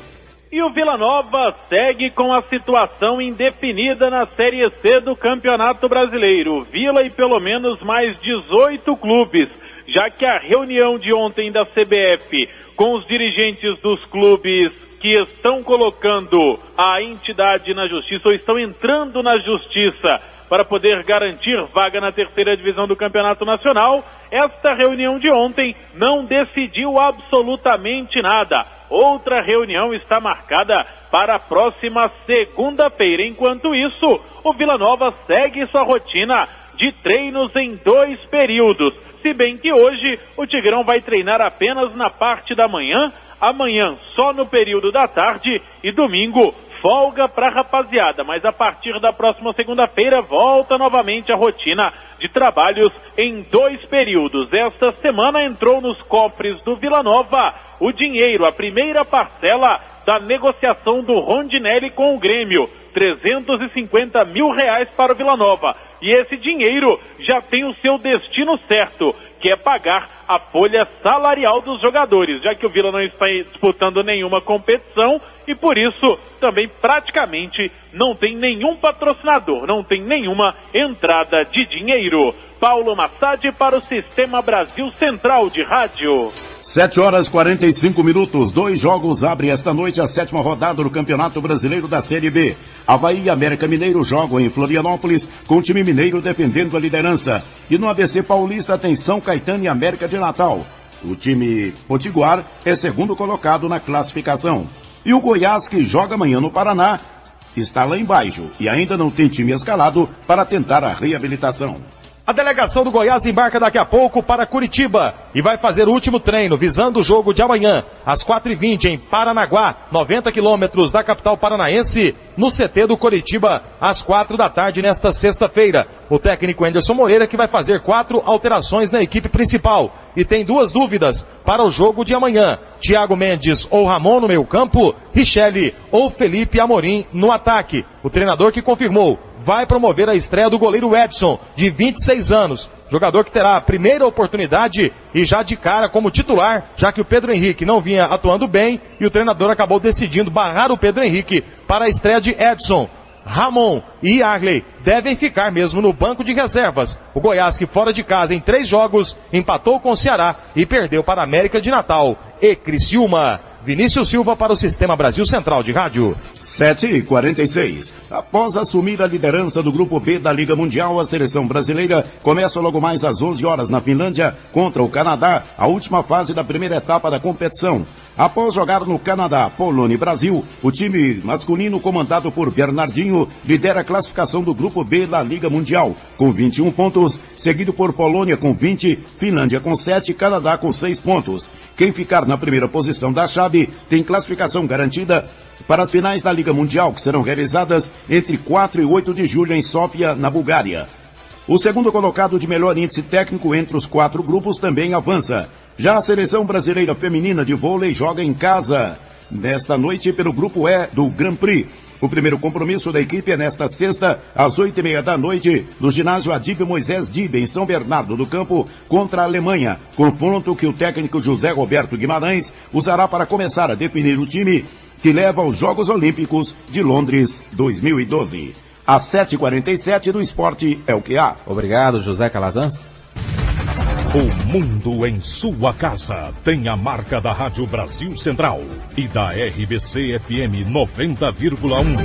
E o Vila Nova segue com a situação indefinida na Série C do Campeonato Brasileiro. Vila e pelo menos mais 18 clubes, já que a reunião de ontem da CBF com os dirigentes dos clubes que estão colocando a entidade na justiça ou estão entrando na justiça para poder garantir vaga na terceira divisão do Campeonato Nacional, esta reunião de ontem não decidiu absolutamente nada. Outra reunião está marcada para a próxima segunda-feira. Enquanto isso, o Vila Nova segue sua rotina de treinos em 2 períodos. Se bem que hoje o Tigrão vai treinar apenas na parte da manhã, amanhã só no período da tarde e domingo folga para a rapaziada, mas a partir da próxima segunda-feira volta novamente a rotina de trabalhos em 2 períodos. Esta semana entrou nos cofres do Vila Nova o dinheiro, a primeira parcela da negociação do Rondinelli com o Grêmio, R$350 mil para o Vila Nova. E esse dinheiro já tem o seu destino certo, que é pagar a folha salarial dos jogadores. Já que o Vila não está disputando nenhuma competição, e por isso também praticamente não tem nenhum patrocinador, não tem nenhuma entrada de dinheiro. Paulo Massad para o Sistema Brasil Central de Rádio. 7h45. 2 jogos abrem esta noite a 7ª rodada do Campeonato Brasileiro da Série B. Avaí e América Mineiro jogam em Florianópolis, com o time mineiro defendendo a liderança. E no ABC Paulista tem São Caetano e América de Natal. O time potiguar é segundo colocado na classificação. E o Goiás, que joga amanhã no Paraná, está lá embaixo e ainda não tem time escalado para tentar a reabilitação. A delegação do Goiás embarca daqui a pouco para Curitiba e vai fazer o último treino visando o jogo de amanhã, às 4h20 em Paranaguá, 90 quilômetros da capital paranaense, no CT do Curitiba, às 4 da tarde nesta sexta-feira. O técnico Anderson Moreira que vai fazer 4 alterações na equipe principal e tem 2 dúvidas para o jogo de amanhã. Thiago Mendes ou Ramon no meio campo, Richelli ou Felipe Amorim no ataque. O treinador que confirmou vai promover a estreia do goleiro Edson, de 26 anos. Jogador que terá a primeira oportunidade e já de cara como titular, já que o Pedro Henrique não vinha atuando bem e o treinador acabou decidindo barrar o Pedro Henrique para a estreia de Edson. Ramon e Arley devem ficar mesmo no banco de reservas. O Goiás, que fora de casa em 3 jogos, empatou com o Ceará e perdeu para a América de Natal e Criciúma. Vinícius Silva para o Sistema Brasil Central de Rádio. 7h46. Após assumir a liderança do Grupo B da Liga Mundial, a seleção brasileira começa logo mais às 11 horas na Finlândia contra o Canadá, a última fase da primeira etapa da competição. Após jogar no Canadá, Polônia e Brasil, o time masculino comandado por Bernardinho lidera a classificação do Grupo B da Liga Mundial, com 21 pontos, seguido por Polônia com 20, Finlândia com 7 e Canadá com 6 pontos. Quem ficar na primeira posição da chave tem classificação garantida para as finais da Liga Mundial, que serão realizadas entre 4 e 8 de julho em Sófia, na Bulgária. O segundo colocado de melhor índice técnico entre os 4 grupos também avança. Já a seleção brasileira feminina de vôlei joga em casa nesta noite pelo Grupo E do Grand Prix. O primeiro compromisso da equipe é nesta sexta, às 8h30 da noite, no ginásio Adib Moisés Dib, em São Bernardo do Campo, contra a Alemanha. Confronto que o técnico José Roberto Guimarães usará para começar a definir o time que leva aos Jogos Olímpicos de Londres 2012. Às 7h47 do esporte é o que há. Obrigado, José Calazans. O mundo em sua casa tem a marca da Rádio Brasil Central e da RBC FM 90,1.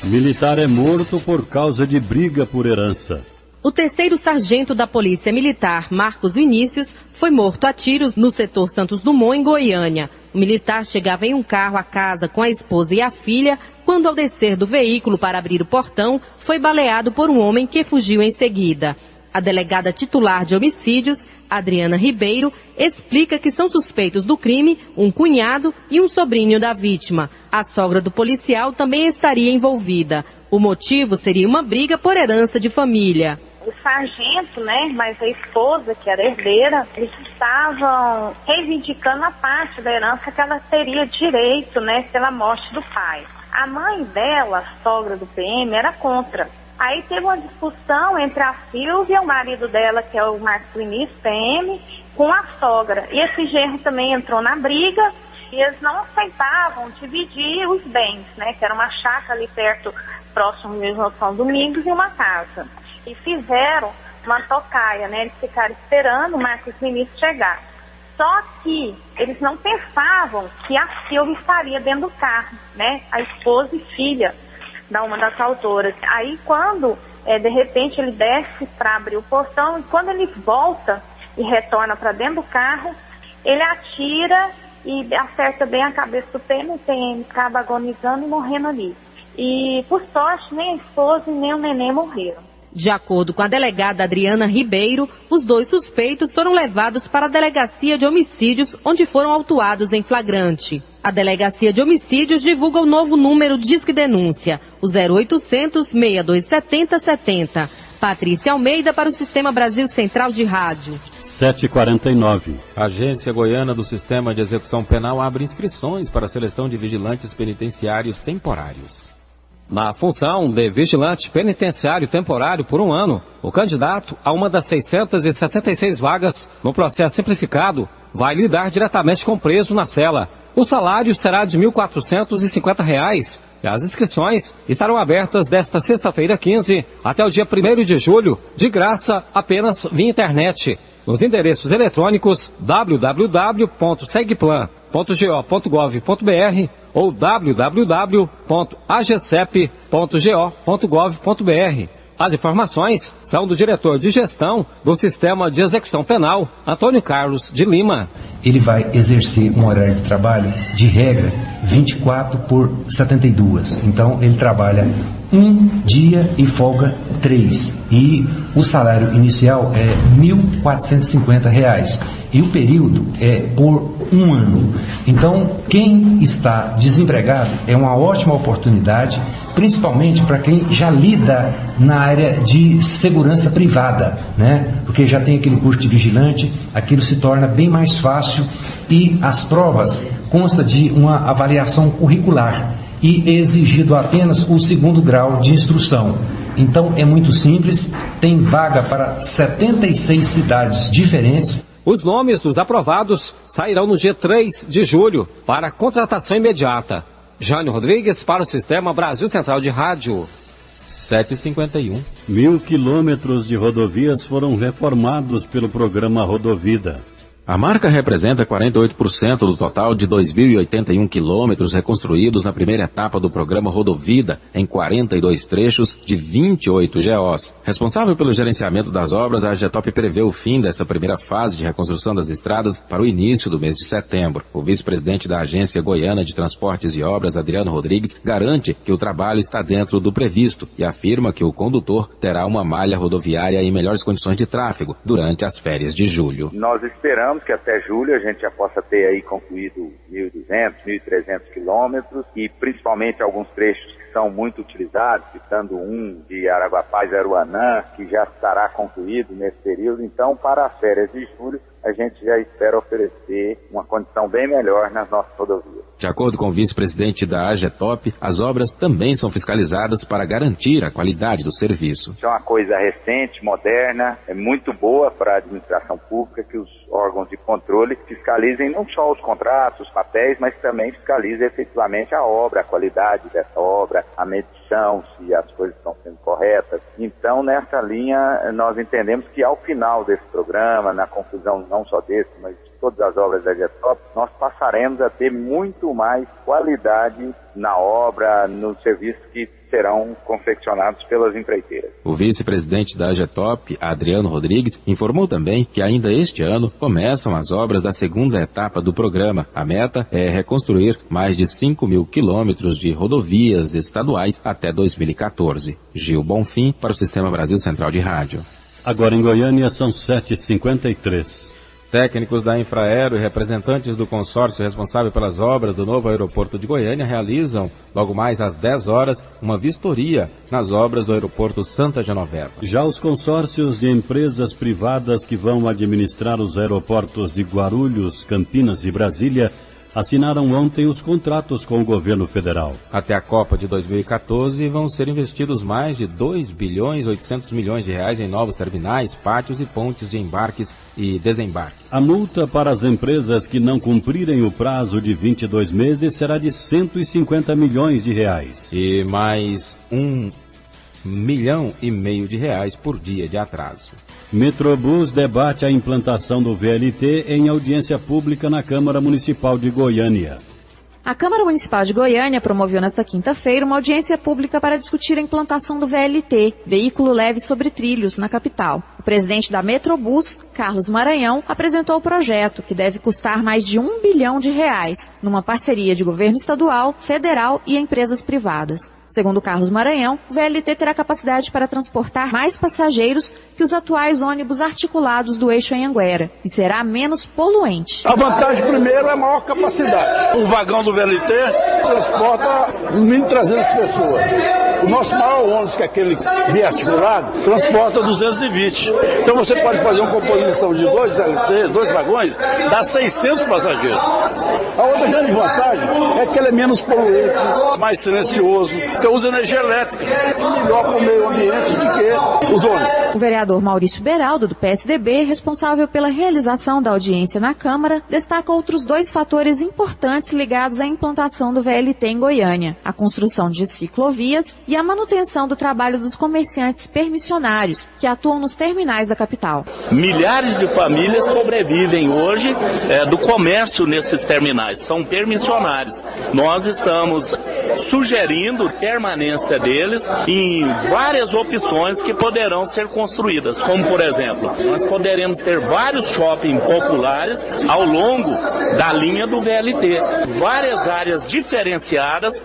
Militar é morto por causa de briga por herança. O 3º sargento da Polícia Militar, Marcos Vinícius, foi morto a tiros no setor Santos Dumont, em Goiânia. O militar chegava em um carro à casa com a esposa e a filha, quando ao descer do veículo para abrir o portão, foi baleado por um homem que fugiu em seguida. A delegada titular de homicídios, Adriana Ribeiro, explica que são suspeitos do crime um cunhado e um sobrinho da vítima. A sogra do policial também estaria envolvida. O motivo seria uma briga por herança de família. O sargento, mas a esposa, que era herdeira, eles estavam reivindicando a parte da herança que ela teria direito, pela morte do pai. A mãe dela, a sogra do PM, era contra. Aí teve uma discussão entre a Silvia, o marido dela, que é o Marcos Vinícius, PM, com a sogra. E esse genro também entrou na briga e eles não aceitavam dividir os bens, que era uma chácara ali perto, próximo mesmo ao São Domingos, e uma casa. E fizeram uma tocaia, eles ficaram esperando o Marcos Vinícius chegar. Só que eles não pensavam que a Silvia estaria dentro do carro, a esposa e filha da uma das autoras. Aí quando, de repente, ele desce para abrir o portão, e quando ele volta e retorna para dentro do carro, ele atira e acerta bem a cabeça do PM, o PM acaba agonizando e morrendo ali. E, por sorte, nem a esposa e nem o neném morreram. De acordo com a delegada Adriana Ribeiro, os 2 suspeitos foram levados para a Delegacia de Homicídios, onde foram autuados em flagrante. A Delegacia de Homicídios divulga o novo número Disque Denúncia, o 0800 6270 70. Patrícia Almeida para o Sistema Brasil Central de Rádio. 7h49. A Agência Goiana do Sistema de Execução Penal abre inscrições para a seleção de vigilantes penitenciários temporários. Na função de vigilante penitenciário temporário por 1 ano, o candidato a uma das 666 vagas no processo simplificado vai lidar diretamente com o preso na cela. O salário será de R$ 1.450 e as inscrições estarão abertas desta sexta-feira 15 até o dia 1º de julho, de graça apenas via internet. Nos endereços eletrônicos www.segplan.go.gov.br ou www.agcep.go.gov.br. As informações são do diretor de gestão do Sistema de Execução Penal, Antônio Carlos de Lima. Ele vai exercer um horário de trabalho, de regra, 24/72. Então, ele trabalha um dia e folga 3. E o salário inicial é R$ 1.450. E o período é por um ano. Então, quem está desempregado é uma ótima oportunidade, principalmente para quem já lida na área de segurança privada, né? Porque já tem aquele curso de vigilante, aquilo se torna bem mais fácil e as provas constam de uma avaliação curricular e é exigido apenas o 2º grau de instrução. Então é muito simples, tem vaga para 76 cidades diferentes. Os nomes dos aprovados sairão no dia 3 de julho para contratação imediata. Jânio Rodrigues para o Sistema Brasil Central de Rádio. 7h51. 1.000 quilômetros de rodovias foram reformados pelo programa Rodovida. A marca representa 48% do total de 2.081 quilômetros reconstruídos na primeira etapa do programa Rodovida, em 42 trechos de 28 GOs. Responsável pelo gerenciamento das obras, a AGETOP prevê o fim dessa primeira fase de reconstrução das estradas para o início do mês de setembro. O vice-presidente da Agência Goiana de Transportes e Obras, Adriano Rodrigues, garante que o trabalho está dentro do previsto e afirma que o condutor terá uma malha rodoviária em melhores condições de tráfego durante as férias de julho. Nós esperamos que até julho a gente já possa ter aí concluído 1.200, 1.300 quilômetros e principalmente alguns trechos que são muito utilizados, citando um de Araguapaz a Aruanã, que já estará concluído nesse período. Então, para as férias de julho, a gente já espera oferecer uma condição bem melhor nas nossas rodovias. De acordo com o vice-presidente da AGETOP, as obras também são fiscalizadas para garantir a qualidade do serviço. Isso é uma coisa recente, moderna, é muito boa para a administração pública que os órgãos de controle fiscalizem não só os contratos, os papéis, mas também fiscalizem efetivamente a obra, a qualidade dessa obra, a medição, se as coisas estão sendo corretas. Então, nessa linha, nós entendemos que ao final desse programa, na conclusão não só desse, mas de todas as obras da AGETOP, nós passaremos a ter muito mais qualidade na obra, nos serviços que serão confeccionados pelas empreiteiras. O vice-presidente da AGETOP, Adriano Rodrigues, informou também que ainda este ano começam as obras da segunda etapa do programa. A meta é reconstruir mais de 5.000 quilômetros de rodovias estaduais até 2014. Gil Bonfim para o Sistema Brasil Central de Rádio. Agora em Goiânia são 7h53. Técnicos da Infraero e representantes do consórcio responsável pelas obras do novo aeroporto de Goiânia realizam, logo mais às 10 horas, uma vistoria nas obras do aeroporto Santa Genoveva. Já os consórcios de empresas privadas que vão administrar os aeroportos de Guarulhos, Campinas e Brasília assinaram ontem os contratos com o governo federal. Até a Copa de 2014 vão ser investidos mais de 2 bilhões 800 milhões de reais em novos terminais, pátios e pontes de embarques e desembarques. A multa para as empresas que não cumprirem o prazo de 22 meses será de 150 milhões de reais. E mais R$1,5 milhão de reais por dia de atraso. Metrobus debate a implantação do VLT em audiência pública na Câmara Municipal de Goiânia. A Câmara Municipal de Goiânia promoveu nesta quinta-feira uma audiência pública para discutir a implantação do VLT, veículo leve sobre trilhos, na capital. O presidente da Metrobus, Carlos Maranhão, apresentou o projeto, que deve custar mais de R$1 bilhão, numa parceria de governo estadual, federal e empresas privadas. Segundo Carlos Maranhão, o VLT terá capacidade para transportar mais passageiros que os atuais ônibus articulados do eixo Anhanguera e será menos poluente. A vantagem, primeiro, é a maior capacidade. O vagão do VLT transporta 1.300 pessoas. O nosso maior ônibus, que é aquele biarticulado, transporta 220. Então você pode fazer uma composição de 2 vagões, dá 600 passageiros. A outra grande vantagem é que ele é menos poluente, mais silencioso, porque usa energia elétrica, melhor para o meio ambiente do que os ônibus. O vereador Maurício Beraldo, do PSDB, responsável pela realização da audiência na Câmara, destaca outros 2 fatores importantes ligados à implantação do VLT em Goiânia: a construção de ciclovias e a manutenção do trabalho dos comerciantes permissionários, que atuam nos terminais da capital. Milhares de famílias sobrevivem hoje do comércio nesses terminais, são permissionários. Nós estamos sugerindo permanência deles em várias opções que poderão ser construídas, como por exemplo, nós poderemos ter vários shopping populares ao longo da linha do VLT, várias áreas diferenciadas,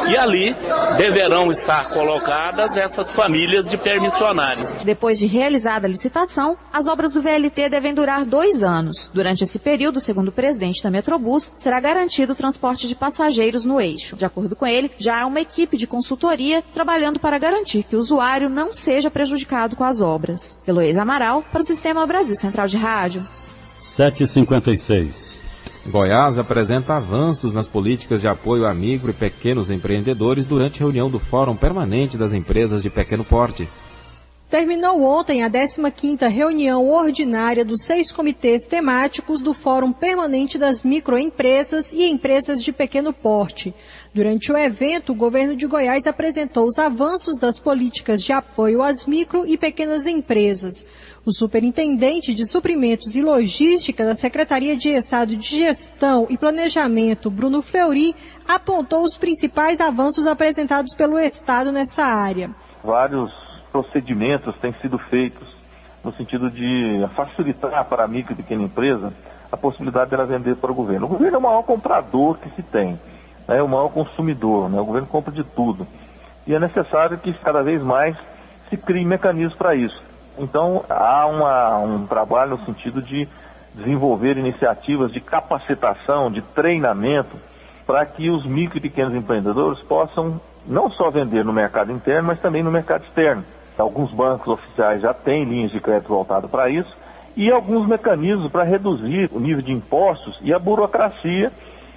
e ali deverão estar colocadas essas famílias de permissionários. Depois de realizada a licitação, as obras do VLT devem durar 2 anos. Durante esse período, segundo o presidente da Metrobus, será garantido o transporte de passageiros no eixo. De acordo com ele, já há uma equipe de consultoria trabalhando para garantir que o usuário não seja prejudicado com as obras. Heloísa Amaral, para o Sistema Brasil Central de Rádio. 7h56. Goiás apresenta avanços nas políticas de apoio a micro e pequenos empreendedores durante reunião do Fórum Permanente das Empresas de Pequeno Porte. Terminou ontem a 15ª reunião ordinária dos 6 comitês temáticos do Fórum Permanente das Microempresas e Empresas de Pequeno Porte. Durante o evento, o governo de Goiás apresentou os avanços das políticas de apoio às micro e pequenas empresas. O superintendente de Suprimentos e Logística da Secretaria de Estado de Gestão e Planejamento, Bruno Fleury, apontou os principais avanços apresentados pelo Estado nessa área. Vários procedimentos têm sido feitos no sentido de facilitar para a micro e pequena empresa a possibilidade dela vender para o governo. O governo é o maior comprador que se tem, é o maior consumidor, né? O governo compra de tudo. E é necessário que cada vez mais se crie mecanismos para isso. Então, há um trabalho no sentido de desenvolver iniciativas de capacitação, de treinamento, para que os micro e pequenos empreendedores possam não só vender no mercado interno, mas também no mercado externo. Alguns bancos oficiais já têm linhas de crédito voltadas para isso e alguns mecanismos para reduzir o nível de impostos e a burocracia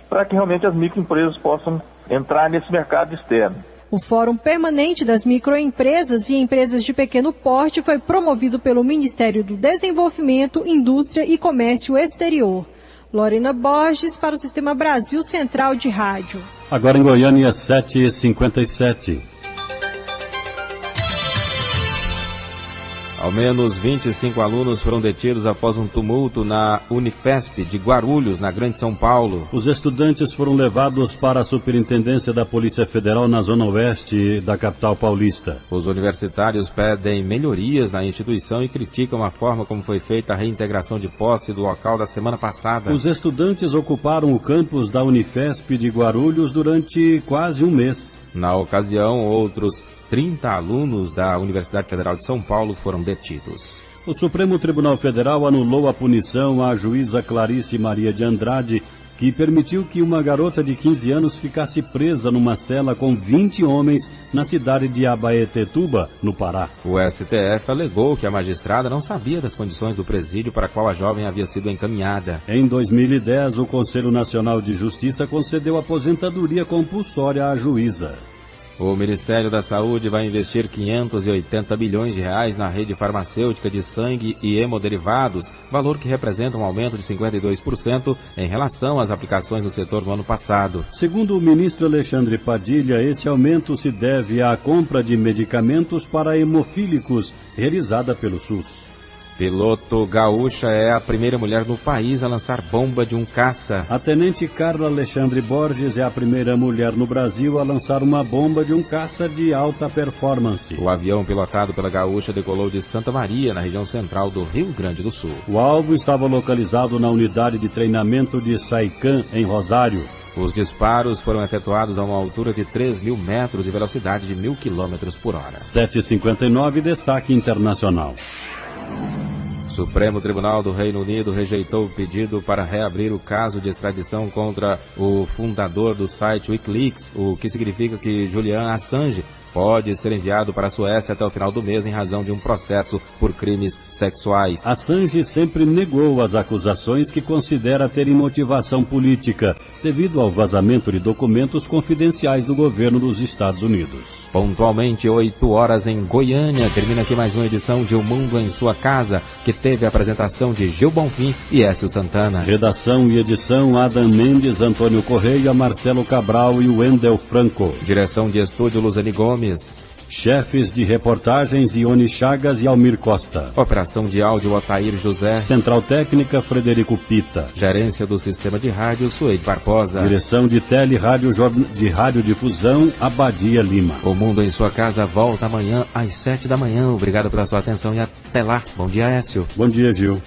para que realmente as microempresas possam entrar nesse mercado externo. O Fórum Permanente das Microempresas e Empresas de Pequeno Porte foi promovido pelo Ministério do Desenvolvimento, Indústria e Comércio Exterior. Lorena Borges para o Sistema Brasil Central de Rádio. Agora em Goiânia, 7h57. Ao menos 25 alunos foram detidos após um tumulto na Unifesp de Guarulhos, na Grande São Paulo. Os estudantes foram levados para a Superintendência da Polícia Federal na Zona Oeste da capital paulista. Os universitários pedem melhorias na instituição e criticam a forma como foi feita a reintegração de posse do local da semana passada. Os estudantes ocuparam o campus da Unifesp de Guarulhos durante quase um mês. Na ocasião, outros 30 alunos da Universidade Federal de São Paulo foram detidos. O Supremo Tribunal Federal anulou a punição à juíza Clarice Maria de Andrade, que permitiu que uma garota de 15 anos ficasse presa numa cela com 20 homens na cidade de Abaetetuba, no Pará. O STF alegou que a magistrada não sabia das condições do presídio para a qual a jovem havia sido encaminhada. Em 2010, o Conselho Nacional de Justiça concedeu aposentadoria compulsória à juíza. O Ministério da Saúde vai investir 580 bilhões de reais na rede farmacêutica de sangue e hemoderivados, valor que representa um aumento de 52% em relação às aplicações no setor no ano passado. Segundo o ministro Alexandre Padilha, esse aumento se deve à compra de medicamentos para hemofílicos realizada pelo SUS. Piloto gaúcha é a primeira mulher no país a lançar bomba de um caça. A tenente Carla Alexandre Borges é a primeira mulher no Brasil a lançar uma bomba de um caça de alta performance. O avião pilotado pela gaúcha decolou de Santa Maria, na região central do Rio Grande do Sul. O alvo estava localizado na unidade de treinamento de Saican, em Rosário. Os disparos foram efetuados a uma altura de 3.000 metros e velocidade de 1.000 km por hora. 7h59, destaque internacional. Supremo Tribunal do Reino Unido rejeitou o pedido para reabrir o caso de extradição contra o fundador do site Wikileaks, o que significa que Julian Assange pode ser enviado para a Suécia até o final do mês em razão de um processo por crimes sexuais. Assange sempre negou as acusações que considera terem motivação política, devido ao vazamento de documentos confidenciais do governo dos Estados Unidos. Pontualmente 8 horas em Goiânia, termina aqui mais uma edição de O Mundo em Sua Casa, que teve a apresentação de Gil Bonfim e Écio Santana. Redação e edição Adam Mendes, Antônio Correia, Marcelo Cabral e Wendel Franco. Direção de estúdio Luzane Gomes. Chefes de reportagens Ione Chagas e Almir Costa. Operação de áudio Otair José. Central técnica Frederico Pita. Gerência do sistema de rádio Suede Barbosa. Direção de de radiodifusão Abadia Lima. O Mundo em Sua Casa volta amanhã às 7 da manhã. Obrigado pela sua atenção e até lá. Bom dia, Écio. Bom dia, Gil.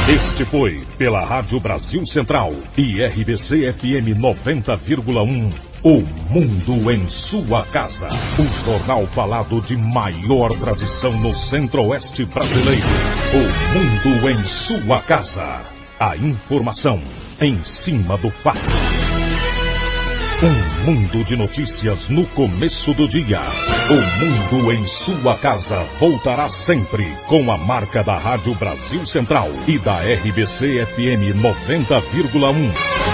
Este foi pela Rádio Brasil Central e RBC FM 90,1. O Mundo em Sua Casa. O jornal falado de maior tradição no Centro-Oeste brasileiro. O Mundo em Sua Casa. A informação em cima do fato. Um mundo de notícias no começo do dia. O Mundo em Sua Casa voltará sempre com a marca da Rádio Brasil Central e da RBC FM 90,1.